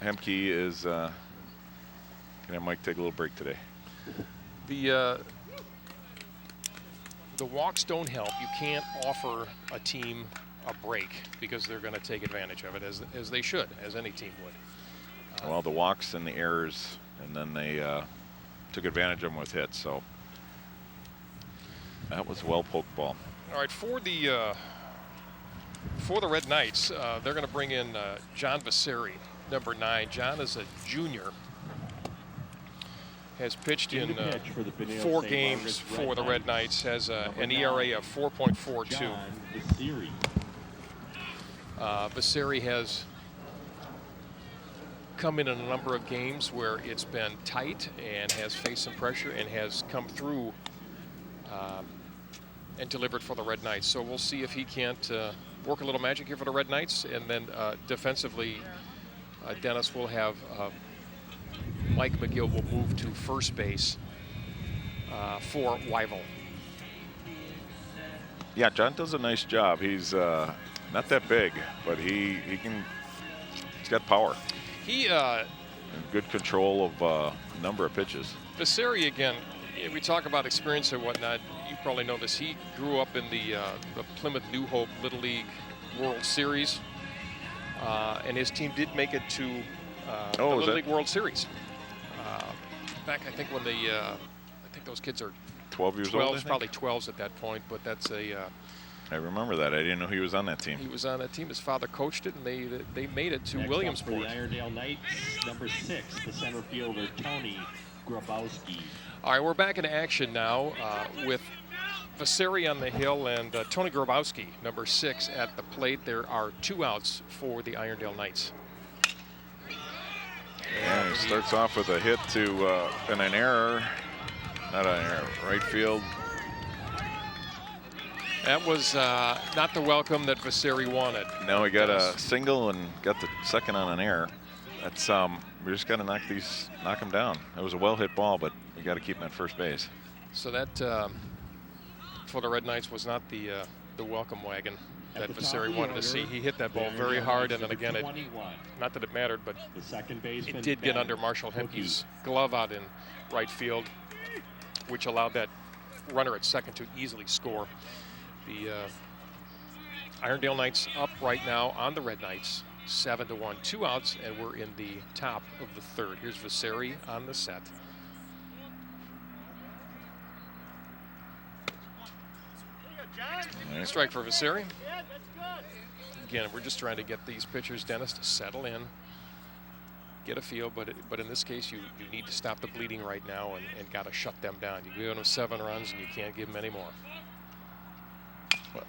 Hemke is gonna have Mike take a little break today. The walks don't help. You can't offer a team a break because they're going to take advantage of it, as they should, as any team would. Well, the walks and the errors, and then they took advantage of them with hits. So that was a well-poked ball. All right, for the Red Knights, they're going to bring in John Vasari, number 9. John is a junior. Has pitched in 4 games for the Red Knights. Has an ERA of 4.42. Vasari has come in a number of games where it's been tight and has faced some pressure and has come through and delivered for the Red Knights. So we'll see if he can't work a little magic here for the Red Knights. And then defensively, Dennis will have Mike McGill will move to first base for Wyville. Yeah, John does a nice job. He's not that big, but he's got power. He and good control of a number of pitches. Vasari, again, we talk about experience and whatnot. You probably know this. He grew up in the Plymouth New Hope Little League World Series, and his team did make it to the Little League World Series. Back, I think when I think those kids are 12 years old. Probably 12s at that point, but that's a. I remember that. I didn't know he was on that team. He was on that team. His father coached it, and they made it to Next Williamsport. Up for the Irondale Knights, number 6, the center fielder Tony Grabowski. All right, we're back in action now with Vasari on the hill and Tony Grabowski, number 6, at the plate. There are 2 outs for the Irondale Knights. And he starts off with a hit to and an error. Not an error, right field. That was not the welcome that Vasari wanted. Now he got a single and got the second on an error. That's we just got to knock him down. That was a well-hit ball, but we got to keep him at first base. So that for the Red Knights was not the welcome wagon that Vasari wanted to see. He hit that ball very hard, and then again, not that it mattered, but it did get under Marshall Hemke's glove out in right field, which allowed that runner at second to easily score. The Irondale Knights up right now on the Red Knights, 7-1, 2 outs, and we're in the top of the 3rd. Here's Vasari on the set. Right. Strike for Vasari. Again, we're just trying to get these pitchers, Dennis, to settle in, get a feel, but in this case, you need to stop the bleeding right now and got to shut them down. You give them 7 runs, and you can't give them any more. Well,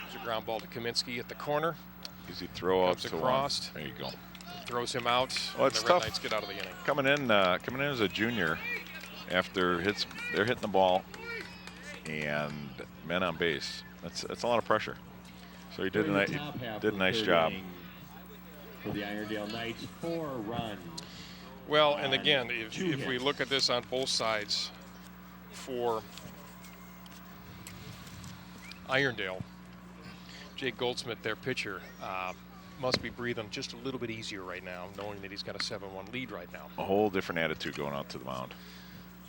there's a ground ball to Kaminsky at the corner. Easy throw out Comes to across. There you go. Throws him out. Well, it's and the Red tough. Knights get out of the inning. Coming in as a junior, after they're hitting the ball, and men on base. That's a lot of pressure. So he did a nice job. For the Irondale Knights, 4 runs. Well, and again, if we look at this on both sides, for Irondale, Jake Goldsmith, their pitcher, must be breathing just a little bit easier right now, knowing that he's got a 7-1 lead right now. A whole different attitude going out to the mound.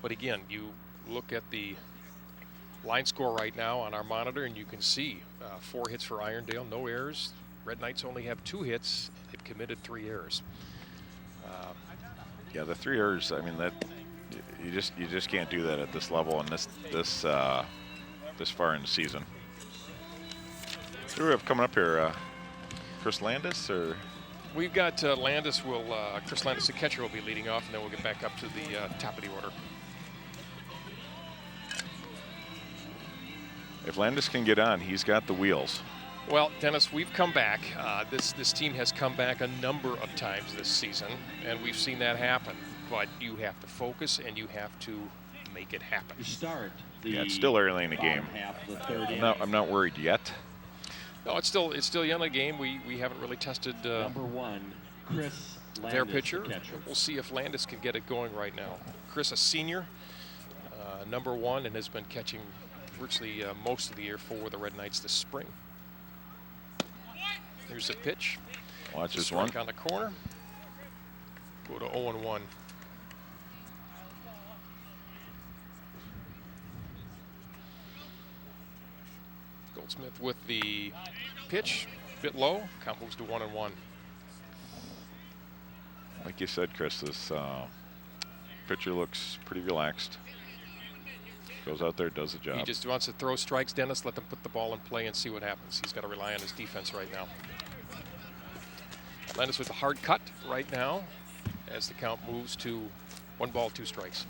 But again, you look at the line score right now on our monitor, and you can see 4 hits for Irondale, no errors. Red Knights only have 2 hits. They've committed 3 errors. Yeah, the 3 errors. I mean, that you just can't do that at this level and this far in the season. Who do we have coming up here? Chris Landis, or We've got Landis. Chris Landis, the catcher, will be leading off, and then we'll get back up to the top of the order. if Landis can get on, he's got the wheels. Well, Dennis, we've come back. This team has come back a number of times this season, and we've seen that happen. But you have to focus, and you have to make it happen. You start Yeah, it's still early in the game. I'm not worried yet. No, it's still young in the game. We haven't really tested Number 1, Chris Landis, their pitcher. the catcher. We'll see if Landis can get it going right now. Chris, a senior, number 1, and has been catching virtually most of the year for the Red Knights this spring. Here's a pitch. Watch this Strike one. on the corner. Go to 0-1. Goldsmith with the pitch, bit low. Count moves to 1-1. Like you said, Chris, this pitcher looks pretty relaxed. Goes out there, does the job. He just wants to throw strikes, Dennis. Let them put the ball in play and see what happens. He's got to rely on his defense right now. Landis with a hard cut right now as the count moves to 1 ball, 2 strikes.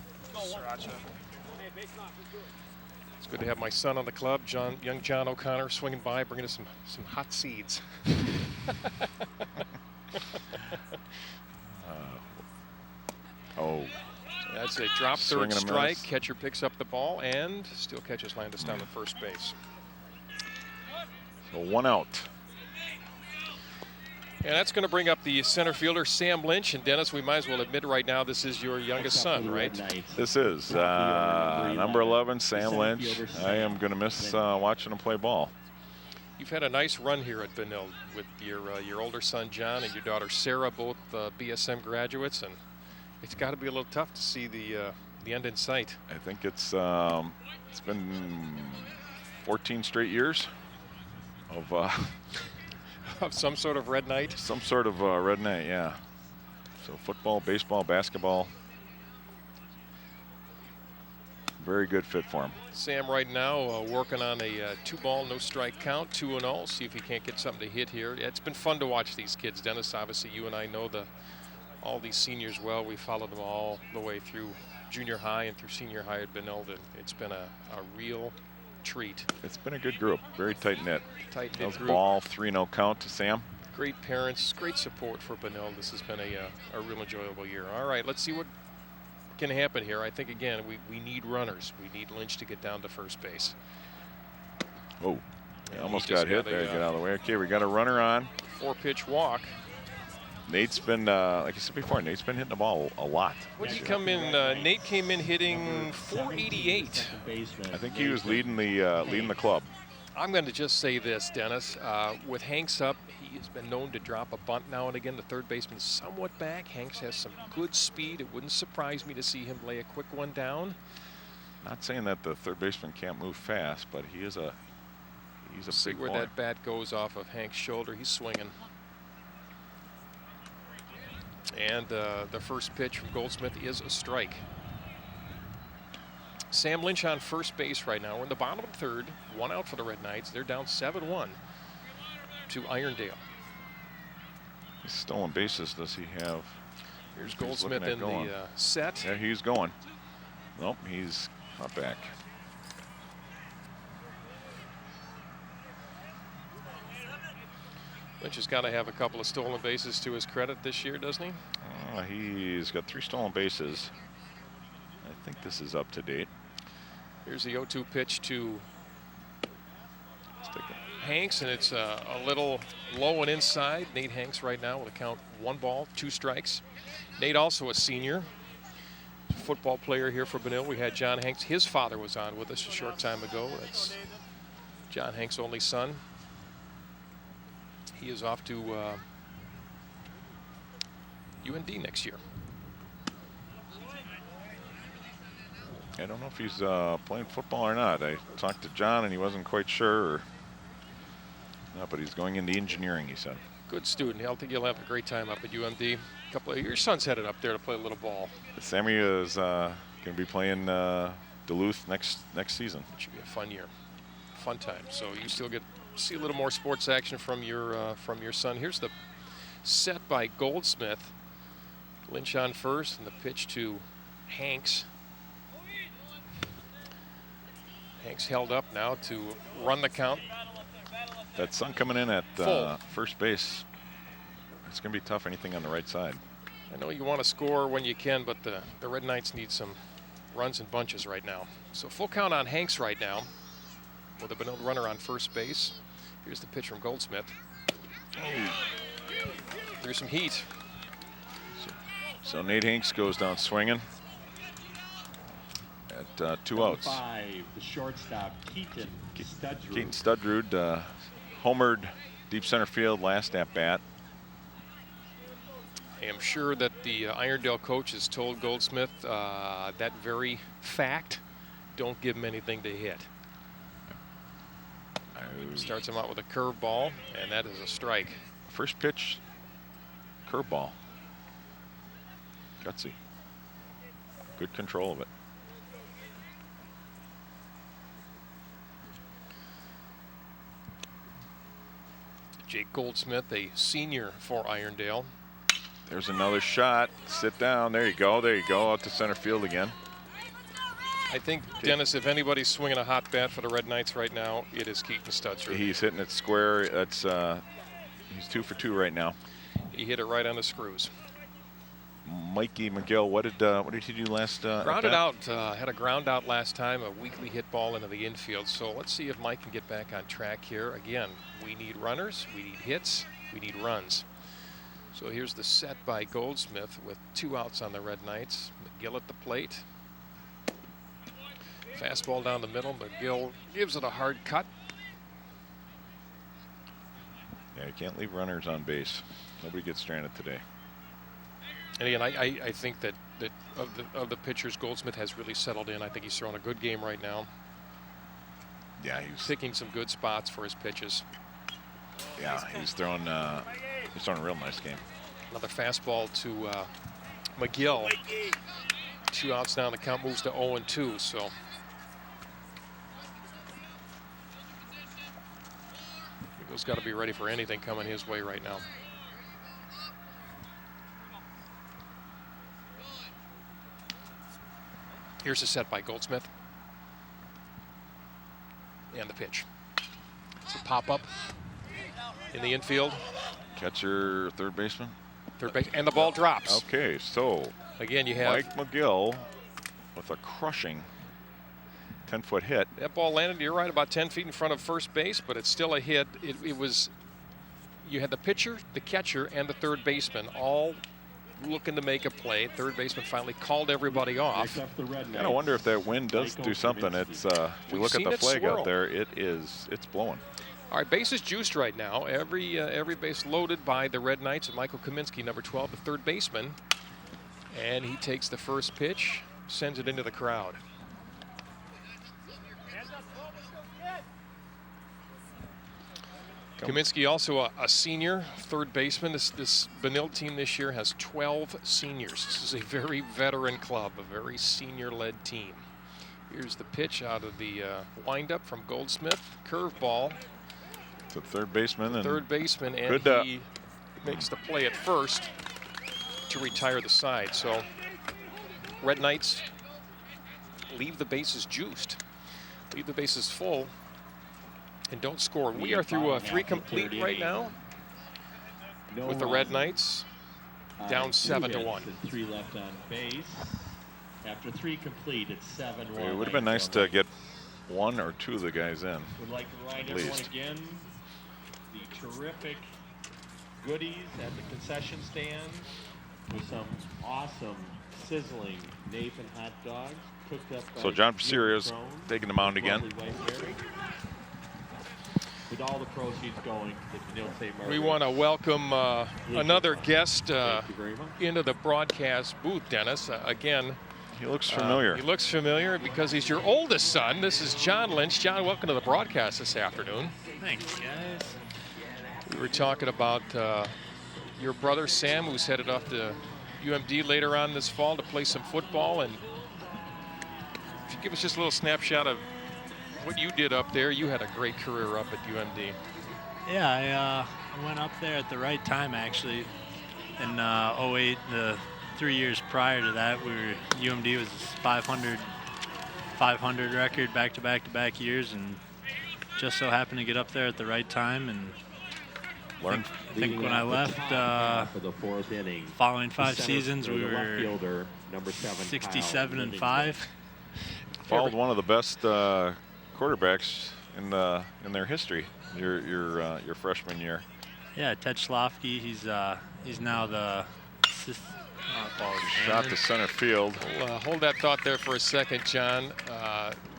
It's good to have my son on the club, young John O'Connor, swinging by, bringing us some hot seeds. Oh, That's a drop, Swing third and a strike. miss. Catcher picks up the ball and still catches Landis down to first base. so 1 out. And that's going to bring up the center fielder, Sam Lynch. And Dennis, we might as well admit right now this is your youngest son, right? This is number 11, Sam Lynch. I am going to miss watching him play ball. You've had a nice run here at Benilde with your older son, John, and your daughter, Sarah, both BSM graduates. And it's got to be a little tough to see the end in sight. I think it's been 14 straight years of Of some sort of red night. some sort of red night, yeah. So football, baseball, basketball. Very good fit for him. Sam right now working on a 2-ball, no strike count, 2-0. See if he can't get something to hit here. It's been fun to watch these kids, Dennis. Obviously, you and I know all these seniors well. We followed them all the way through junior high and through senior high at Benilde. It's been a real treat. It's been a good group, very tight-knit. Tight-knit group. Ball, 3-0 count to Sam. Great parents, great support for Benilde. This has been a real enjoyable year. All right, let's see what can happen here. I think, again, we need runners. We need Lynch to get down to first base. Oh, And almost he just got hit there. Get out of the way. Okay, we got a runner on. 4-pitch walk. Nate's been, like I said before, Nate's been hitting the ball a lot. What did he come in? Nate came in hitting 488. I think he was leading the club. I'm going to just say this, Dennis. With Hanks up, he has been known to drop a bunt now and again. The third baseman's somewhat back. Hanks has some good speed. It wouldn't surprise me to see him lay a quick one down. Not saying that the third baseman can't move fast, but he's a See big where boy. that bat goes off of Hank's shoulder. He's swinging. And the first pitch from Goldsmith is a strike. Sam Lynch on first base right now. We're in the bottom of the third. 1 out for the Red Knights. They're down 7-1 to Irondale. His stolen bases does he have? Here's Goldsmith in the set. Yeah, he's going. Nope, he's not back. Lynch has got to have a couple of stolen bases to his credit this year, doesn't he? He's got 3 stolen bases. I think this is up to date. Here's the 0-2 pitch to Hanks, and it's a little low and inside. Nate Hanks right now with a count 1 ball, 2 strikes. Nate also a senior, football player here for Benilde. We had John Hanks. His father was on with us a short time ago. That's John Hanks' only son. He is off to UND next year. I don't know if he's playing football or not. I talked to John and he wasn't quite sure. No, but he's going into engineering, he said. Good student. I think he'll have a great time up at UMD. A couple of your son's headed up there to play a little ball. Sammy is going to be playing Duluth next season. It should be a fun year, fun time. So you still get to see a little more sports action from your son. Here's the set by Goldsmith. Lynch on first, and the pitch to Hanks. Hanks held up now to run the count. That sun coming in at first base. It's going to be tough, anything on the right side. I know you want to score when you can, but the Red Knights need some runs in bunches right now. So full count on Hanks right now with a Benilde runner on first base. Here's the pitch from Goldsmith. There's some heat. So Nate Hanks goes down swinging at 2 outs. 5, the shortstop, Keaton Studrud. Keaton Studrud homered deep center field last at bat. I am sure that the Irondale coach has told Goldsmith that very fact. Don't give him anything to hit. Starts him out with a curveball, and that is a strike. First pitch, curveball. Gutsy. Good control of it. Jake Goldsmith, a senior for Irondale. There's another shot. Sit down. There you go. There you go. Out to center field again. I think, Dennis, if anybody's swinging a hot bat for the Red Knights right now, it is Keaton Studrud. He's hitting it square. That's he's 2 for 2 right now. He hit it right on the screws. Mikey McGill, what did he do last? Grounded out, had a ground out last time, a weakly hit ball into the infield. So let's see if Mike can get back on track here. Again, we need runners, we need hits, we need runs. So here's the set by Goldsmith with 2 outs on the Red Knights. McGill at the plate. Fastball down the middle. McGill gives it a hard cut. Yeah, you can't leave runners on base. Nobody gets stranded today. And again, I think that of the pitchers, Goldsmith has really settled in. I think he's throwing a good game right now. Yeah, he's picking some good spots for his pitches. Yeah, he's throwing a real nice game. Another fastball to McGill. 2 outs now, the count moves to 0-2. So McGill's got to be ready for anything coming his way right now. Here's a set by Goldsmith. And the pitch. It's a pop-up in the infield. Catcher, third baseman? Third base, and the ball drops. Okay, so again, you have Mike McGill with a crushing 10-foot hit. That ball landed, you're right, about 10 feet in front of first base, but it's still a hit. It was, you had the pitcher, the catcher, and the third baseman all looking to make a play. Third baseman finally called everybody off. I wonder if that wind does do something. It's if you look at the flag out there, it's blowing. All right, bases juiced right now. Every base loaded by the Red Knights and Michael Kaminsky, number 12, the third baseman. And he takes the first pitch, sends it into the crowd. Kaminsky also a senior third baseman. This Benilde team this year has 12 seniors. This is a very veteran club, a very senior-led team. Here's the pitch out of the windup from Goldsmith. Curveball. The third baseman. And third baseman, and good, he makes the play at first to retire the side. So Red Knights leave the bases juiced, leave the bases full, and don't score. We are through 3 complete right now with the Red Knights down 7-1. 3 left on base. After 3 complete, it's 7-1. It would have been nice to get 1 or 2 of the guys in. Would like to remind everyone again the terrific goodies at the concession stand with some awesome, sizzling Nathan hot dogs cooked up by So John Pasirio's taking the mound again. With all the proceeds going to the Benilde Margaret. We want to welcome another guest Thank you very much. into the broadcast booth, Dennis. Again, He looks familiar. he looks familiar because he's your oldest son. This is John Lynch. John, welcome to the broadcast this afternoon. Thanks, guys. We were talking about your brother Sam, who's headed off to UMD later on this fall to play some football. And if you give us just a little snapshot of what you did up there. You had a great career up at UMD. Yeah, I went up there at the right time, actually. In 08, the 3 years prior to that, UMD was 500 record back-to-back years, and just so happened to get up there at the right time. And I think when I left, for the 4th inning, following 5 seasons, we were number 7, 67-5. Followed one of the best quarterbacks in their history. Your freshman year. Yeah, Ted Schlafke. He's now the shot to center field. Well, hold that thought there for a second, John.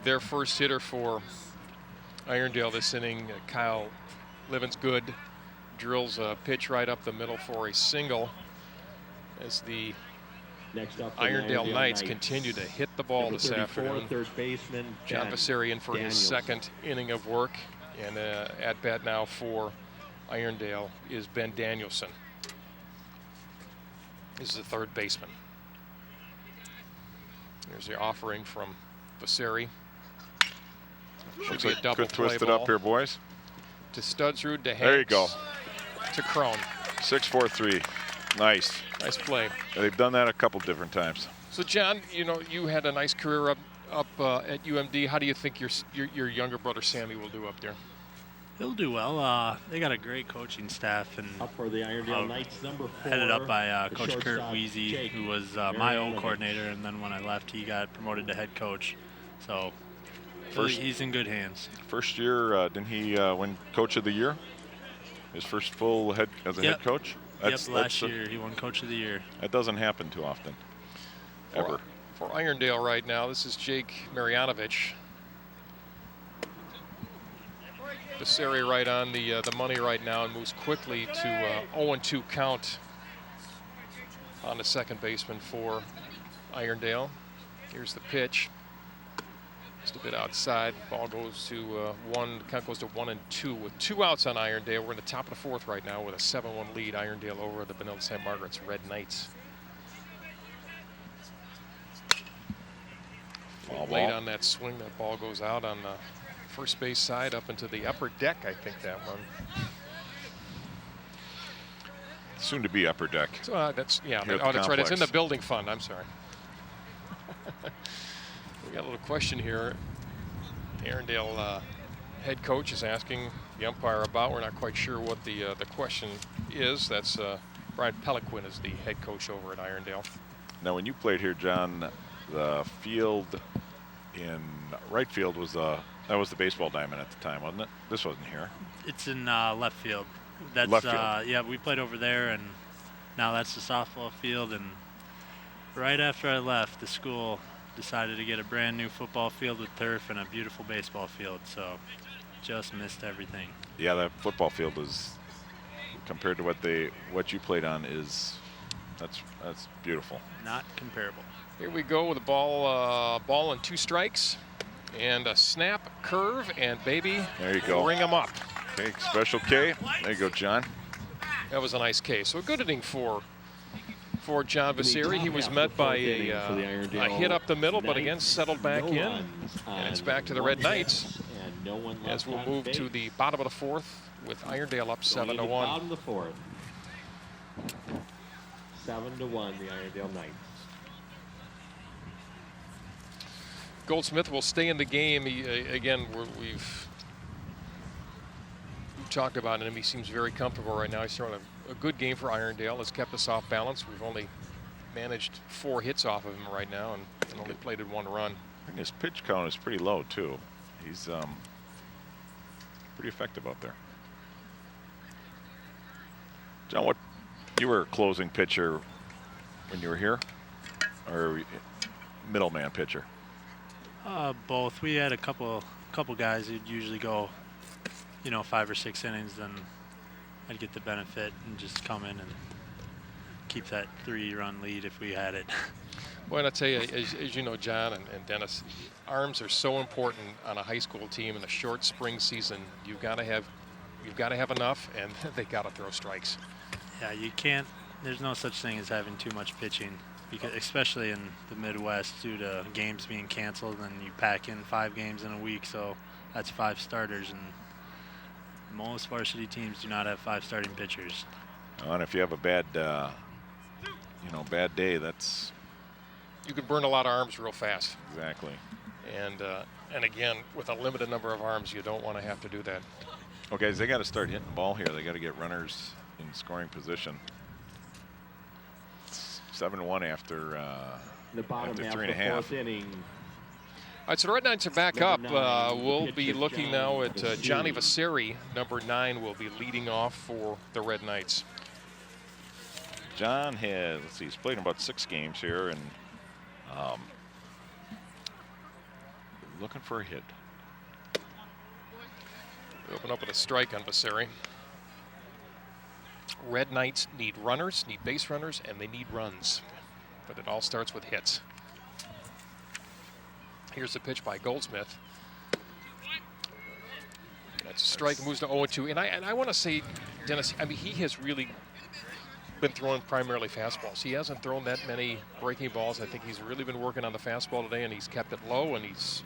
Their first hitter for Irondale this inning, Kyle Livensgood, drills a pitch right up the middle for a single as the Irondale Knights continue to hit the ball this afternoon. Third baseman John Vasarian for his second inning of work, and at bat now for Irondale is Ben Danielson. This is the third baseman. There's the offering from Vasari. Looks like could twist it up here, boys. To Studsrud, to Hanks. There you go. To Crone. 6-4-3. Nice. Nice play. They've done that a couple different times. So, John, you know, you had a nice career up at UMD. How do you think your younger brother Sammy will do up there? He'll do well. They got a great coaching staff, and up for the Irondale Knights, number 4, headed up by Coach Kurt Weezy, who was my old coordinator, and then when I left, he got promoted to head coach. So he's in good hands. First year, didn't he win Coach of the Year? His first full head head coach? Last year he won Coach of the Year. That doesn't happen too often, ever. For Irondale right now, this is Jake Marjanovic. Vasari right on the money right now and moves quickly to 0-2 count on the second baseman for Irondale. Here's the pitch. Just a bit outside. Ball goes to count goes to 1-2 with 2 outs on Irondale. We're in the top of the 4th right now with a 7-1 lead. Irondale over the Benilde St. Margaret's Red Knights. Late on that swing, that ball goes out on the first base side up into the upper deck, I think that one. Soon to be upper deck. So that's that's right. It's in the building fund. I'm sorry. We got a little question here. Irondale head coach is asking the umpire about. We're not quite sure what the question is. That's Brian Peliquin is the head coach over at Irondale. Now, when you played here, John, the field in right field was the baseball diamond at the time, wasn't it? This wasn't here. It's in left field. That's left field. Yeah, we played over there, and now that's the softball field. And right after I left, the school decided to get a brand new football field with turf and a beautiful baseball field. So just missed everything. Yeah, that football field is, compared to what you played on, that's beautiful. Not comparable. Here we go with a ball and 2 strikes, and a snap, curve, and baby, there you go. Ring them up. Okay, special K. There you go, John. That was a nice K. So a good inning for for John Vasiri. He was met by a hit up the middle, but again settled back in. And it's back to the Red Knights as we'll move to the bottom of the fourth with Irondale up 7-1. Bottom of the fourth. 7-1, the Irondale Knights. Goldsmith will stay in the game. Again, we've talked about him. He seems very comfortable right now. He's throwing a good game for Irondale. Has kept us off balance. We've only managed 4 hits off of him right now and only plated 1 run. And his pitch count is pretty low too. He's pretty effective out there. John, what you were a closing pitcher when you were here, or middleman pitcher? Both. We had a couple guys who'd usually go, 5 or 6 innings, then I'd get the benefit and just come in and keep that 3-run lead if we had it. Well, I tell you, as you know, John and Dennis, arms are so important on a high school team in a short spring season. You've got to have enough, and they got to throw strikes. Yeah, you can't. There's no such thing as having too much pitching, because especially in the Midwest, due to games being canceled, and you pack in 5 games in a week, so that's 5 starters, and most varsity teams do not have 5 starting pitchers. And if you have a bad, bad day, that's you could burn a lot of arms real fast. Exactly. And again, with a limited number of arms, you don't want to have to do that. Okay, guys, they got to start hitting the ball here. They got to get runners in scoring position. 7-1 after the bottom after half 3.5. of the 4th inning. All right, so the Red Knights are back up. We'll be looking now at Johnny Vasiri. Number 9 will be leading off for the Red Knights. John has, let's see, he's played in about 6 games here, and looking for a hit. We open up with a strike on Vasiri. Red Knights need runners, need base runners, and they need runs. But it all starts with hits. Here's the pitch by Goldsmith. That's a strike, moves to 0-2. And I want to say, Dennis, I mean, he has really been throwing primarily fastballs. He hasn't thrown that many breaking balls. I think he's really been working on the fastball today, and he's kept it low, and he's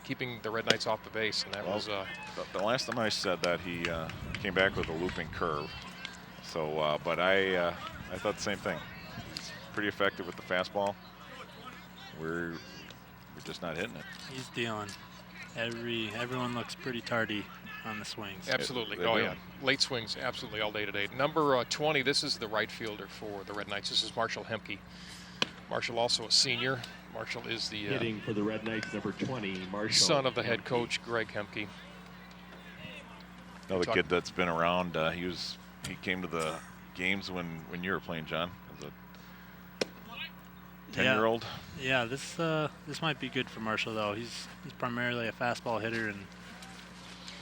keeping the Red Knights off the base. And that was the last time I said that, he came back with a looping curve. So, but I thought the same thing. He's pretty effective with the fastball. We're just not hitting it. He's dealing. Everyone looks pretty tardy on the swings. Absolutely. Yeah. Late swings, absolutely all day today. Number 20, this is the right fielder for the Red Knights. This is Marshall Hemke. Marshall also a senior. Marshall is the hitting for the Red Knights, number 20, Marshall. Son of the head coach, Greg Hemke. Another kid that's been around. He came to the games when you were playing, John, as a 10-year-old. Yeah, this might be good for Marshall, though. He's primarily a fastball hitter, and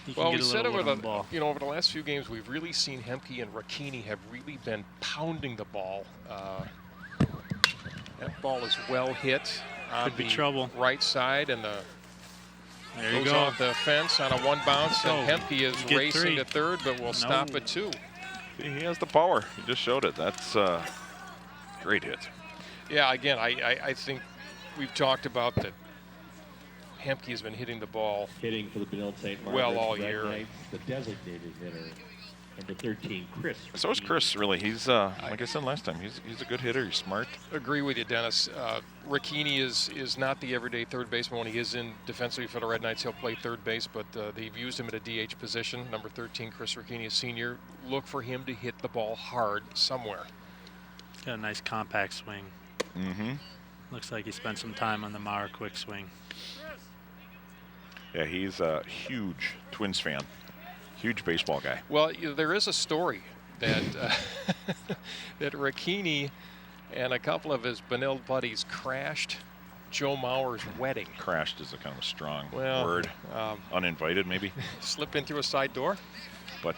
he can get a little on the ball. Over the last few games, we've really seen Hemke and Racchini have really been pounding the ball. That ball is well hit on Could be the trouble. Right side, and there you goes go. off the fence on a 1 bounce, and Hemke is racing 3 to third, but will stop at 2. See, he has the power. He just showed it. That's a great hit. Yeah, again, I think we've talked about that Hemke has been hitting the ball hitting for the Benilde St. Margaret well all Red year. Knights, the designated hitter, number 13, Chris. So is Chris, really. He's, like I said last time, he's a good hitter. He's smart. Agree with you, Dennis. Racchini is not the everyday third baseman. When he is in defensively for the Red Knights, he'll play third base, but they've used him at a DH position. Number 13, Chris Racchini, a senior. Look for him to hit the ball hard somewhere. He's got a nice compact swing. Mm-hmm. Looks like he spent some time on the Mauer quick swing. Yeah, he's a huge Twins fan. Huge baseball guy. Well, there is a story that that Racchini and a couple of his Benilde buddies crashed Joe Mauer's wedding. Crashed is a kind of a strong word. Uninvited, maybe. Slip in through a side door. But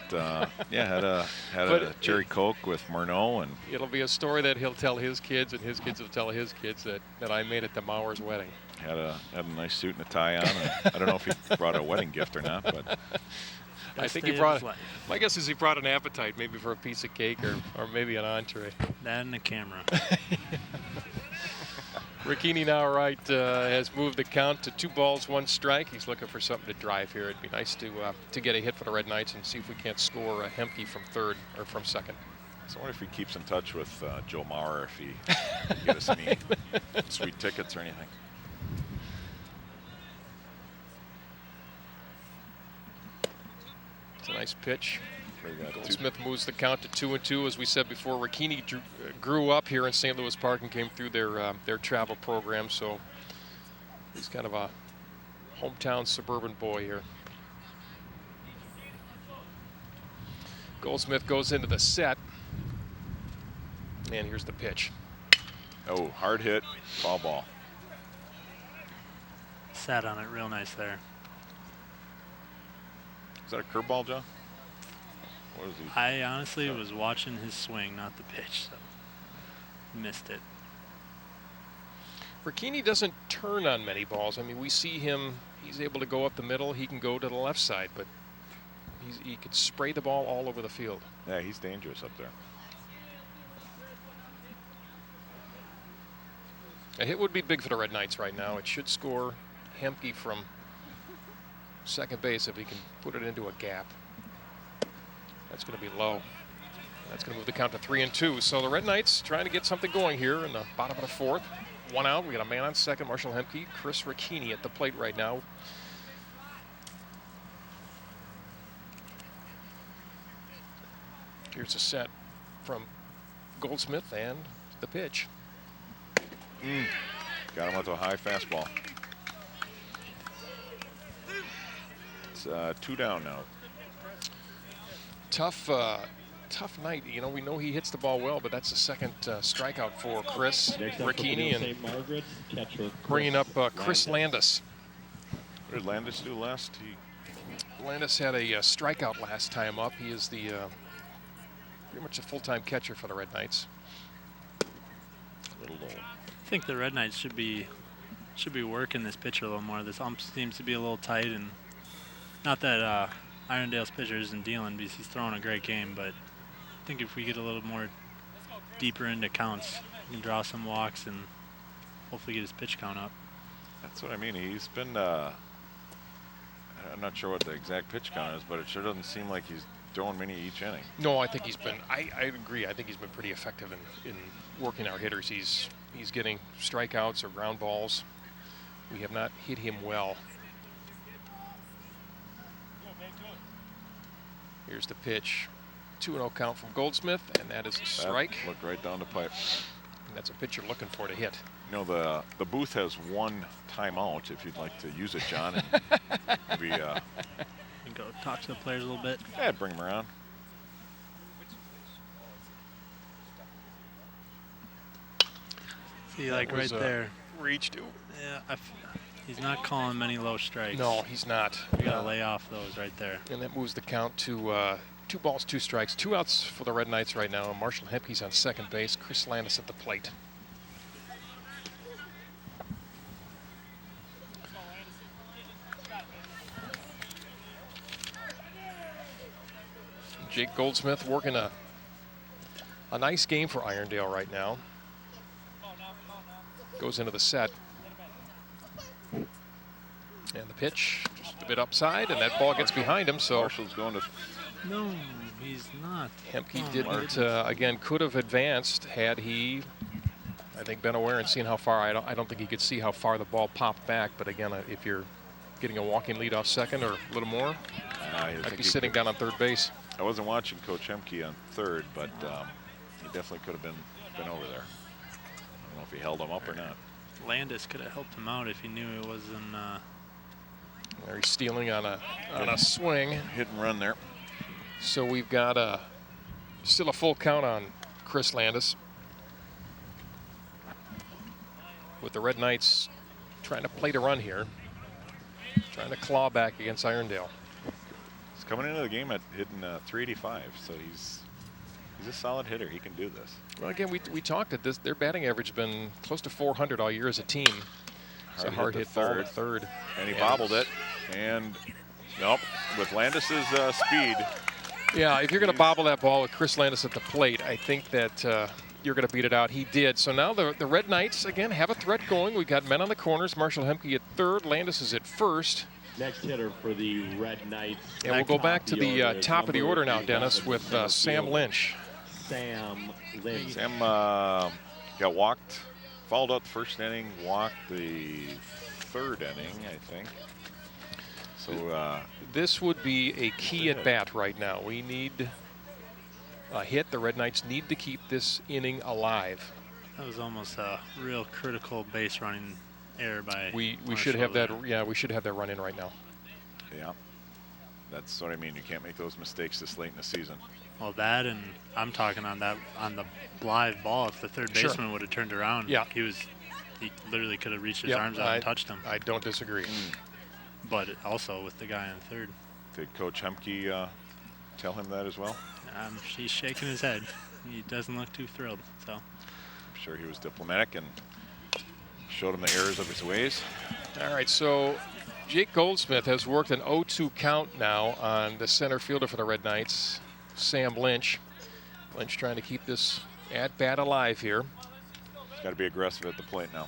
yeah, had a cherry Coke with Murnau, and it'll be a story that he'll tell his kids, and his kids will tell his kids that I made it to Mauer's wedding. Had a nice suit and a tie on. And I don't know if he brought a wedding gift or not, but I think day he of brought. his life. My guess is he brought an appetite, maybe for a piece of cake or maybe an entree. That and the camera. Ricchini now has moved the count to 2 balls, 1 strike. He's looking for something to drive here. It'd be nice to get a hit for the Red Knights and see if we can't score a Hemke from third or from second. So I wonder if he keeps in touch with Joe Mauer, if he can get us any sweet tickets or anything. It's a nice pitch. Got Goldsmith moves the count to 2-2. As we said before, Ricchini grew up here in St. Louis Park and came through their travel program, so he's kind of a hometown suburban boy here. Goldsmith goes into the set, and here's the pitch. Oh, hard hit, foul ball. Sat on it real nice there. Is that a curveball, John? What is he? I honestly was watching his swing, not the pitch, so missed it. Ricchini doesn't turn on many balls. I mean, we see him, he's able to go up the middle, he can go to the left side, but he could spray the ball all over the field. Yeah, he's dangerous up there. A hit would be big for the Red Knights right now. It should score Hemke from second base if he can put it into a gap. That's going to be low. That's going to move the count to 3-2. So the Red Knights trying to get something going here in the bottom of the 4th. 1 out. We got a man on second, Marshall Hemke. Chris Ricchini at the plate right now. Here's a set from Goldsmith and the pitch. Got him with a high fastball. It's 2 down now. Tough night. You know, we know he hits the ball well, but that's the second strikeout for Chris Ricchini, and Margaret, catcher bringing up Chris Landis. What did Landis do last? Landis had a strikeout last time up. He is the pretty much a full-time catcher for the Red Knights. A little low. I think the Red Knights should be working this pitcher a little more. This ump seems to be a little tight, and not that Irondale's pitcher isn't dealing because he's throwing a great game, but I think if we get a little more deeper into counts, we can draw some walks and hopefully get his pitch count up. That's what I mean. He's been, I'm not sure what the exact pitch count is, but it sure doesn't seem like he's throwing many each inning. No, I think he's been, I agree. I think he's been pretty effective in working our hitters. He's getting strikeouts or ground balls. We have not hit him well. Here's the pitch. 2-0 count from Goldsmith, and that is a strike. That looked right down the pipe. And that's a pitch you're looking for to hit. You know, the booth has 1 timeout if you'd like to use it, John. And maybe, You can go talk to the players a little bit. yeah, bring him around. See, like right there. Reached. Yeah, he's not calling many low strikes. No, he's not. We gotta lay off those right there. And that moves the count to 2 balls, 2 strikes. 2 outs for the Red Knights right now. Marshall Hemke's on second base. Chris Landis at the plate. Jake Goldsmith working a nice game for Irondale right now. Goes into the set. And the pitch, just a bit upside, and that ball gets behind him. So Marshall's going to. No, he's not. Hemke Oh, didn't, again, could have advanced had he, I think, been aware and seen how far. I don't think he could see how far the ball popped back. But again, if you're getting a walking lead off second or a little more, I'd be sitting down on third base. I wasn't watching Coach Hemke on third, but he definitely could have been over there. I don't know if he held him up or not. Landis could have helped him out if he knew it wasn't. There he's stealing on a swing. Hit and run there. So we've got still a full count on Chris Landis, with the Red Knights trying to play to run here, trying to claw back against Irondale. He's coming into the game at hitting 385, so he's a solid hitter. He can do this. Well, again, we talked at this. Their batting average has been close to 400 all year as a team. It's a hard hit ball to third. And he bobbled it, and Nope. With Landis's speed. Yeah, if you're going to bobble that ball with Chris Landis at the plate, I think that you're going to beat it out. He did. So now the Red Knights, again, have a threat going. We've got men on the corners. Marshall Hemke at third. Landis is at first. Next hitter for the Red Knights. And we'll go back to the top of the order now, Dennis, with Sam Lynch. Sam Lynch. Sam got walked, fouled out the first inning, walked the third inning, I think. So this would be a key at bat right now. We need a hit. The Red Knights need to keep this inning alive. That was almost a real critical base running error by we Marshall should have there. that. Yeah, we should have that run in right now. yeah, that's what I mean. You can't make those mistakes this late in the season. Well, that, and I'm talking on the live ball. If the third Sure. baseman would have turned around, Yeah. he literally could have reached his Yep, arms out and touched him. I don't disagree. But also with the guy on third, Did Coach Hemke tell him that as well? he's shaking his head. He doesn't look too thrilled. So I'm sure he was diplomatic and showed him the errors of his ways. All right, so Jake Goldsmith has worked an 0-2 count now on the center fielder for the Red Knights, Sam Lynch. Lynch trying to keep this at-bat alive here. He's got to be aggressive at the plate now.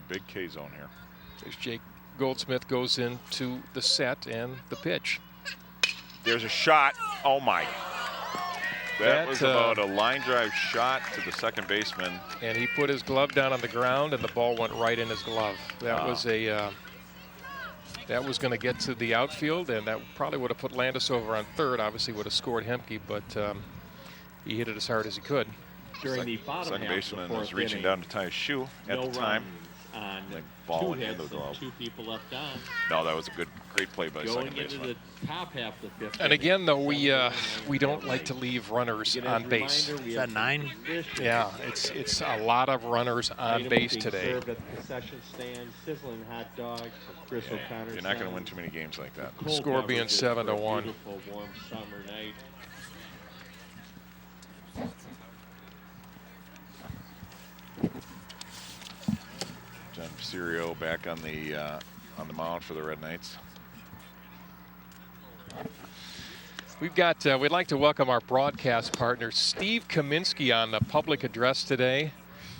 Big K zone here. There's Jake Goldsmith goes into the set and the pitch. There's a shot. Oh my. That was That, about a line drive shot to the second baseman. And he put his glove down on the ground, and the ball went right in his glove. That Wow. was that was going to get to the outfield, and that probably would have put Landis over on third. Obviously, would have scored Hemke, but he hit it as hard as he could. During the bottom Second half of baseman the was fourth reaching inning, down to tie his shoe at no the time. runs on Like ball two went hits into the glove. and 2 people left on. No, that was a great play by Going second into baseman. the top half of the fifth. And inning, again, though, we 7-1 don't like to leave runners Again, as on a base. reminder, we Is have that 9? delicious Yeah, it's a lot of runners on items base being today. served at the concession stand, sizzling hot dogs from Chris O'Connor. You're not going to win too many games like that. Cold Score being beverages 7-1. for a beautiful, warm summer night. John Serio back on the mound for the Red Knights. We'd like to welcome our broadcast partner, Steve Kaminsky, on the public address today,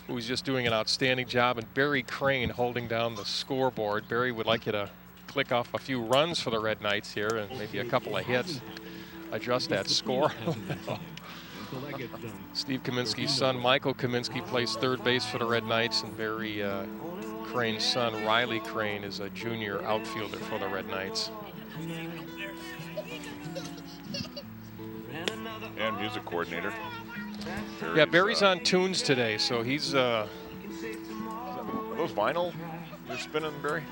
who's just doing an outstanding job, and Barry Crane holding down the scoreboard. Barry would like you to click off a few runs for the Red Knights here and maybe a couple of hits, adjust that score. Steve Kaminsky's son, Michael Kaminsky, plays third base for the Red Knights, and Barry Crane's son, Riley Crane, is a junior outfielder for the Red Knights. And music coordinator. Yeah, Barry's on tunes today, so he's Are those vinyl you're spinning, Barry?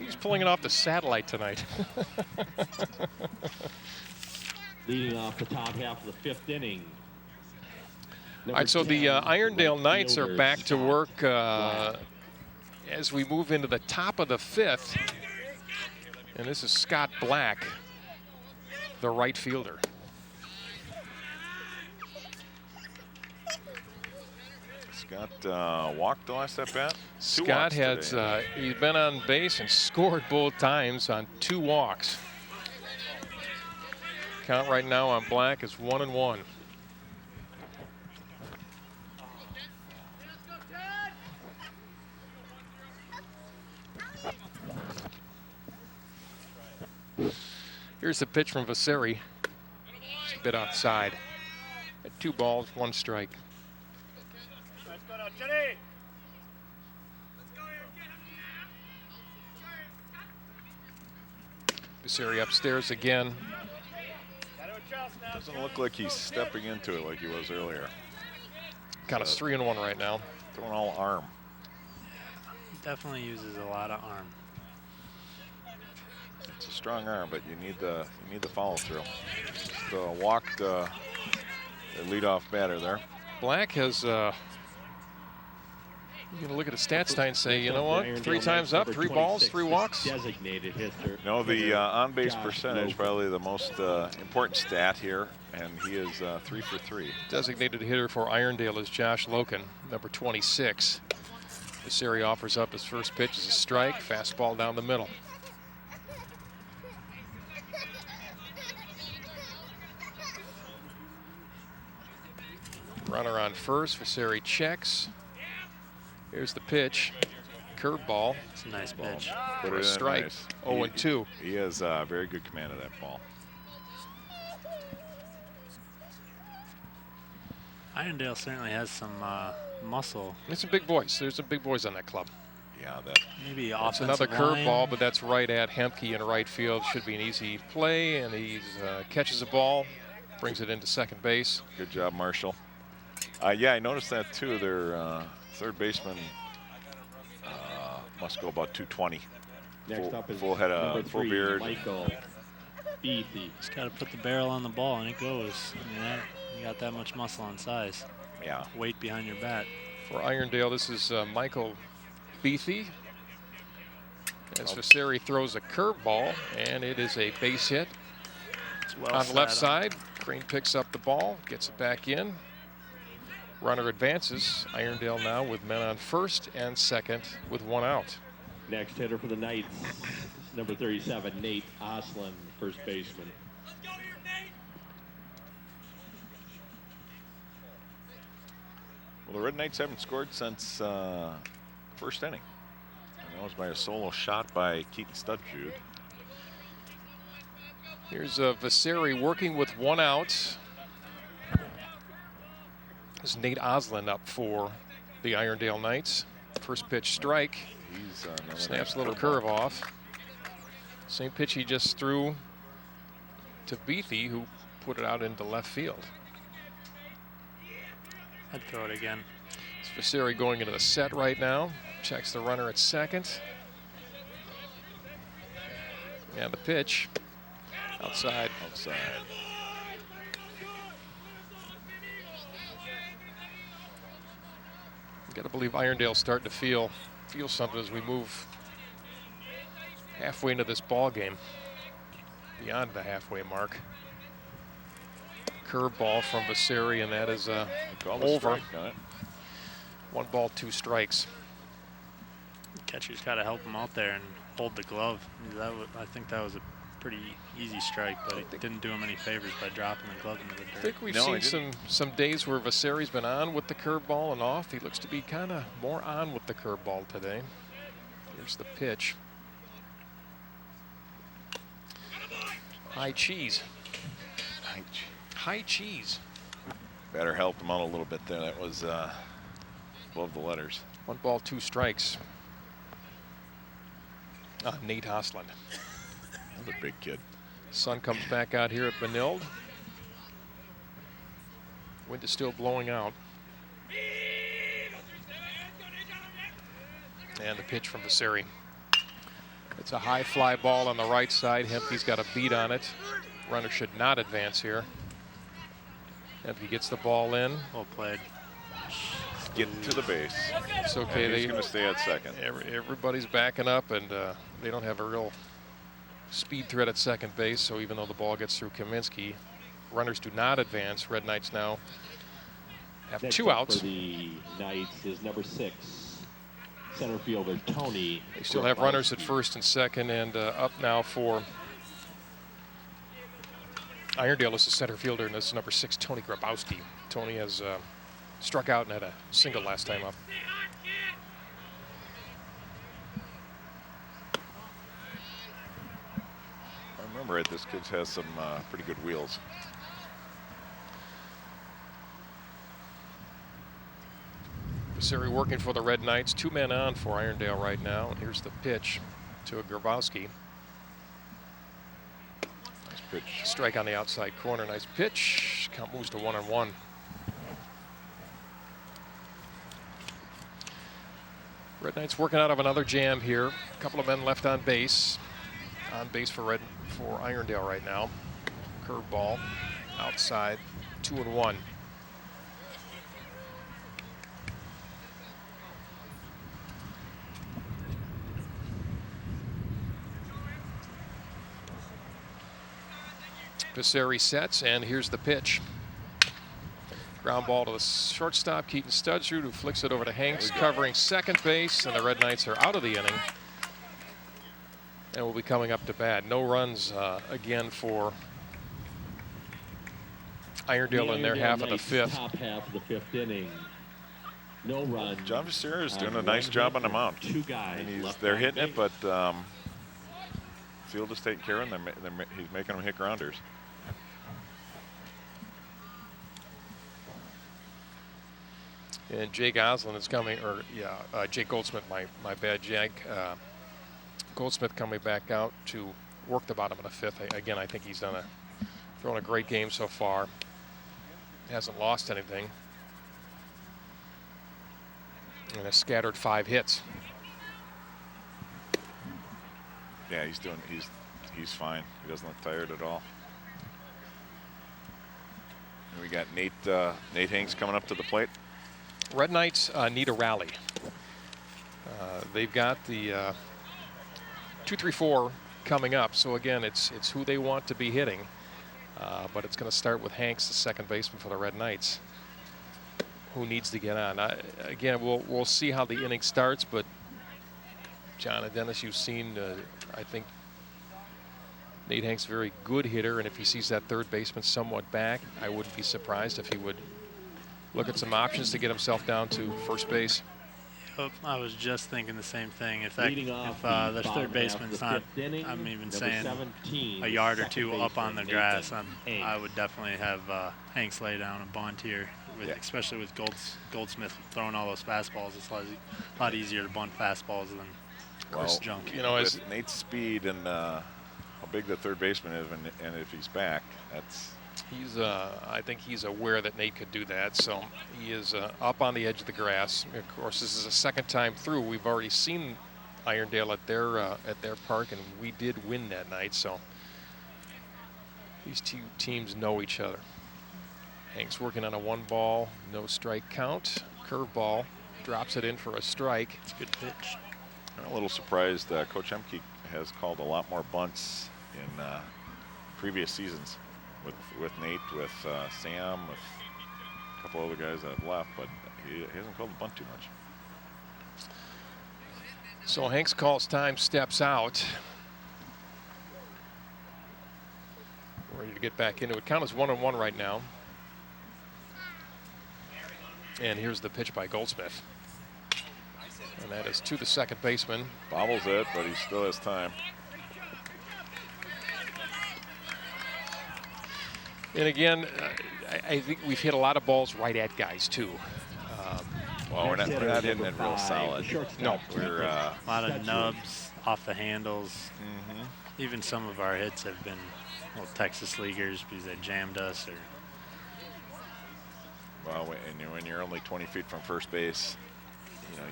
he's pulling it off the satellite tonight. Leading off the top half of the fifth inning. All right, so the Irondale Knights are back to work as we move into the top of the fifth. And this is Scott Black, the right fielder. Scott walked the last at bat. Scott has he's been on base and scored both times on 2 walks. Count right now on Black is 1-1. Here's the pitch from Vasari. It's a bit outside. At 2 balls, 1 strike. Vasari upstairs again. Doesn't look like he's stepping into it like he was earlier. Kind of 3-1 right now. Throwing all arm. Definitely uses a lot of arm. It's a strong arm, but you need the follow through. Just walked the leadoff batter there. Black has you're going to look at the stats tonight and say, you know what, 3 times up, 3 balls, 3 walks. Designated hitter. No, the on-base percentage, probably the most important stat here, and he is 3 for 3. Designated hitter for Irondale is Josh Loken, number 26. Vasari offers up his first pitch as a strike, fastball down the middle. Runner on first. Vasari checks. Here's the pitch. Curveball. It's a nice pitch. Put For it a in strike. nice. 0-2. He has very good command of that ball. Irondale certainly has some muscle. There's some big boys. There's some big boys on that club. Yeah, that. Maybe That's offensive another line. curveball, but that's right at Hemke in right field. Should be an easy play, and he catches the ball, brings it into second base. Good job, Marshall. Yeah, I noticed that too. Their third baseman must go about 220. Next up is full head number of full 3, beard. Michael Beathy. Just got to put the barrel on the ball, and it goes. I mean, you got that much muscle and size. Yeah. Weight behind your bat. For Irondale, this is Michael Beathy. As Vasari throws a curveball, and it is a base hit. It's well On the left set. side, Crane picks up the ball, gets it back in. Runner advances. Irondale now with men on first and second with one out. Next hitter for the Knights, number 37, Nate Oslin, first baseman. Well, the Red Knights haven't scored since first inning. And that was by a solo shot by Keaton Studjud. Here's Vasari working with one out. This is Nate Oslin up for the Irondale Knights. First pitch strike. He's Snaps a little curve off. Same pitch he just threw to Beathy, who put it out into left field. I'd throw it again. It's Vasari going into the set right now. Checks the runner at second. And the pitch outside. outside. Got to believe Irondale's starting to feel something as we move halfway into this ball game, beyond the halfway mark. Curveball from Vasari, and that is Call a over. strike on it. 1 ball, 2 strikes. Catcher's got to help him out there and hold the glove. I think that was a pretty easy strike, but it didn't do him any favors by dropping the glove into the I dirt. think we've No, seen some days where Vasari's been on with the curveball and off. He looks to be kind of more on with the curveball today. Here's the pitch. High cheese. High cheese. Better helped him out a little bit there. That was above the letters. 1 ball, 2 strikes. Nate Oslin. Another big kid. Sun comes back out here at Benilde. Wind is still blowing out. And the pitch from Vasari. It's a high fly ball on the right side. Hemke's got a beat on it. Runner should not advance here. Hemke gets the ball in. Well played. Getting to the base. It's okay. And he's going to stay at second. Everybody's backing up, and they don't have a real speed threat at second base. So even though the ball gets through Kaminsky, runners do not advance. Red Knights now have Next 2 up outs. for the Knights is number 6, center fielder Tony. They still have runners at Grabowski. first and second, and up now for Irondale is the center fielder, and this is number 6, Tony Grabowski. Tony has struck out and had a single last time up. If I remember right, this kid has some pretty good wheels. Vasari working for the Red Knights. 2 men on for Irondale right now. And here's the pitch to Grabowski. Nice pitch. Strike on the outside corner. Nice pitch. Count moves to 1-1. Red Knights working out of another jam here. A couple of men left on base. On base for Irondale right now. Curveball outside. 2-1. Vasari sets, and here's the pitch. Ground ball to the shortstop, Keaton Studjud, who flicks it over to Hanks, covering second base, and the Red Knights are out of the inning. And will be coming up to bat. No runs again for Irondale in their half of the Knights' fifth. Top half of the fifth inning. No run. John Visera is doing a on nice one job hit on the and mound. 2 guys And left they're on hitting it, base. but field is taking care of them. He's making them hit grounders. And Jake Oslin is coming, or Jake Goldsmith, my bad, Jake. Goldsmith coming back out to work the bottom of the fifth. Again, I think he's thrown a great game so far. Hasn't lost anything. And has scattered 5 hits. Yeah, he's fine. He doesn't look tired at all. And we got Nate Hanks coming up to the plate. Red Knights need a rally. They've got the 2-3-4 coming up, so again, it's who they want to be hitting. But it's going to start with Hanks, the second baseman for the Red Knights, who needs to get on. Again, we'll see how the inning starts, but John and Dennis, you've seen, I think, Nate Hanks, very good hitter, and if he sees that third baseman somewhat back, I wouldn't be surprised if he would look at some options to get himself down to first base. Yep, I was just thinking the same thing. If Leading off the the third bottom baseman's half of not, the fifth inning, I'm even number saying 17, a yard or second two up on the baseman grass, Nathan I Hanks. would definitely have Hanks lay down a bunt here, Yeah. especially with Goldsmith throwing all those fastballs. It's a lot easier to bunt fastballs than junk. You know, as With Nate's speed and how big the third baseman is, and if he's back, I think he's aware that Nate could do that, so he is up on the edge of the grass. Of course, this is a second time through. We've already seen Irondale at their park, and we did win that night, so these two teams know each other. Hanks working on a 1-ball, no strike count. Curveball, drops it in for a strike. It's a good pitch. I'm a little surprised Coach Emke has called a lot more bunts in previous seasons with Nate, with Sam, with a couple other guys that have left, but he hasn't called the bunt too much. So Hanks calls time, steps out. Ready to get back into it. Count is 1-1 right now. And here's the pitch by Goldsmith. And that is to the second baseman. Bobbles it, but he still has time. And again, I think we've hit a lot of balls right at guys too. Well, we're not hitting it real solid. No, we're A lot of nubs off the handles. Even some of our hits have been little Texas leaguers because they jammed us. well, when you're only 20 feet from first base,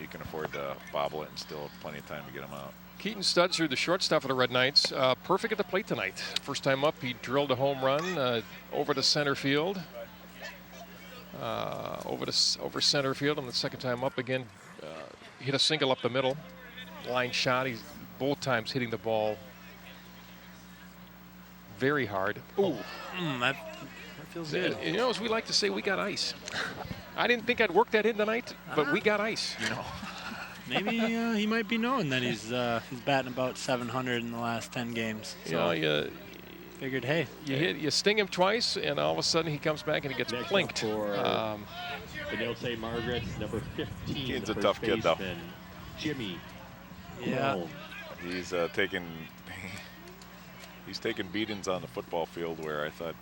you can afford to bobble it and still have plenty of time to get them out. Keaton Studser, the shortstop of the Red Knights, perfect at the plate tonight. First time up, he drilled a home run over to center field. Over center field, and the second time up again, hit a single up the middle. Line shot. He's both times hitting the ball very hard. Ooh. That feels good. You know, as we like to say, we got ice. I didn't think I'd work that in tonight, but we got ice. Maybe he might be knowing that he's batting about 700 in the last 10 games. So You figured, hey, you sting him twice, and all of a sudden he comes back and he gets Next plinked. up for Benilde Margaret, number 15. He's the a first tough kid, though. baseman, Jimmy. Yeah. Crone. He's taking beatings on the football field where I thought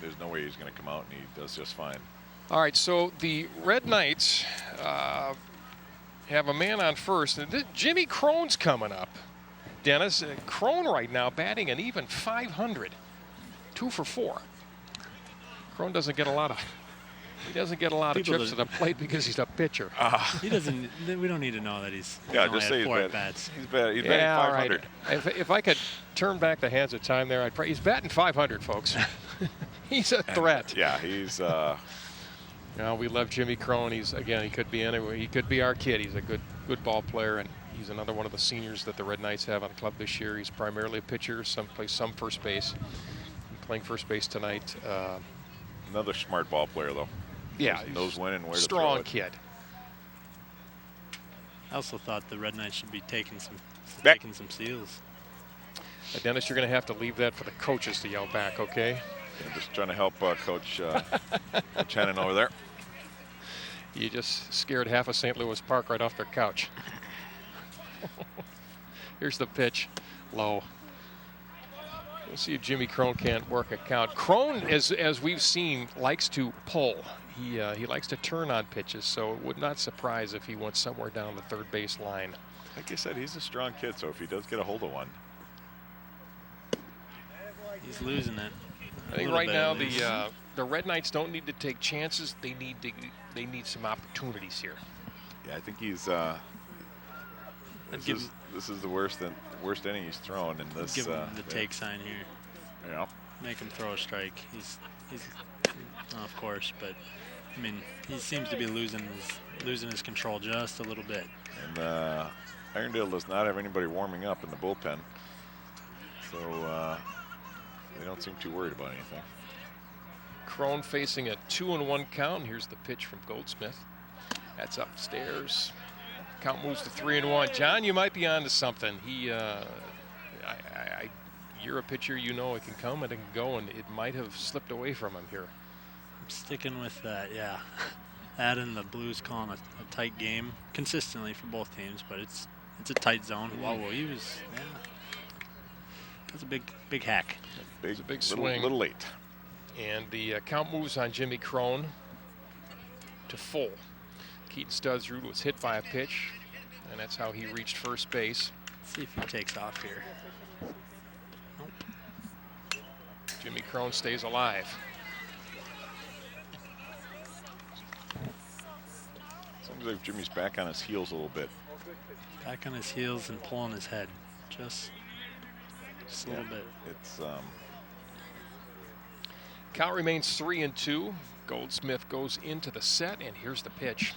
there's no way he's going to come out, and he does just fine. All right, so the Red Knights have a man on first. And Jimmy Crone's coming up. Dennis, Crone right now batting an even 500, 2 for 4. Crone doesn't get a lot of trips to the plate because he's a pitcher. He doesn't. We don't need to know that he's. Yeah, only just had say he's 4 batting. at-bats. He's batting Yeah, all right. 500. If I could turn back the hands of time there, he's batting 500, folks. He's a threat. Yeah, he's. We love Jimmy Crone. He could be anywhere. He could be our kid. He's a good ball player, and he's another one of the seniors that the Red Knights have on the club this year. He's primarily a pitcher. Plays some first base. Playing first base tonight. Another smart ball player, though. Yeah, knows when and where to throw strong it. kid. I also thought the Red Knights should be taking some steals. Dennis, you're going to have to leave that for the coaches to yell back, okay? Yeah, just trying to help Coach Hennon over there. You just scared half of St. Louis Park right off their couch. Here's the pitch, low. Let's see if Jimmy Crone can't work a count. Crone, as we've seen, likes to pull. He likes to turn on pitches, so it would not surprise if he went somewhere down the third base line. Like I said, he's a strong kid, so if he does get a hold of one. He's losing it. I think right now the Red Knights don't need to take chances. They need some opportunities here. Yeah, I think he's. This is the worst inning he's thrown in this. Give him the take sign here. Yeah. Make him throw a strike. He's of course, but I mean he seems to be losing his control just a little bit. And Irondale does not have anybody warming up in the bullpen, so they don't seem too worried about anything. Crone facing a 2-1 count. Here's the pitch from Goldsmith. That's upstairs. Count moves to 3-1. John, you might be on to something. You're a pitcher, you know it can come and it can go, and it might have slipped away from him here. I'm sticking with that, yeah. That and the Blues calling a tight game consistently for both teams, but it's a tight zone. Whoa, he was, yeah. That's a big hack. It's a big swing. A little late. And the count moves on Jimmy Crone to full. Keaton Studsrud was hit by a pitch, and that's how he reached first base. Let's see if he takes off here. Nope. Jimmy Crone stays alive. Seems like Jimmy's back on his heels a little bit. Back on his heels and pulling his head. Just a little bit. It's Count remains 3-2. Goldsmith goes into the set, and here's the pitch.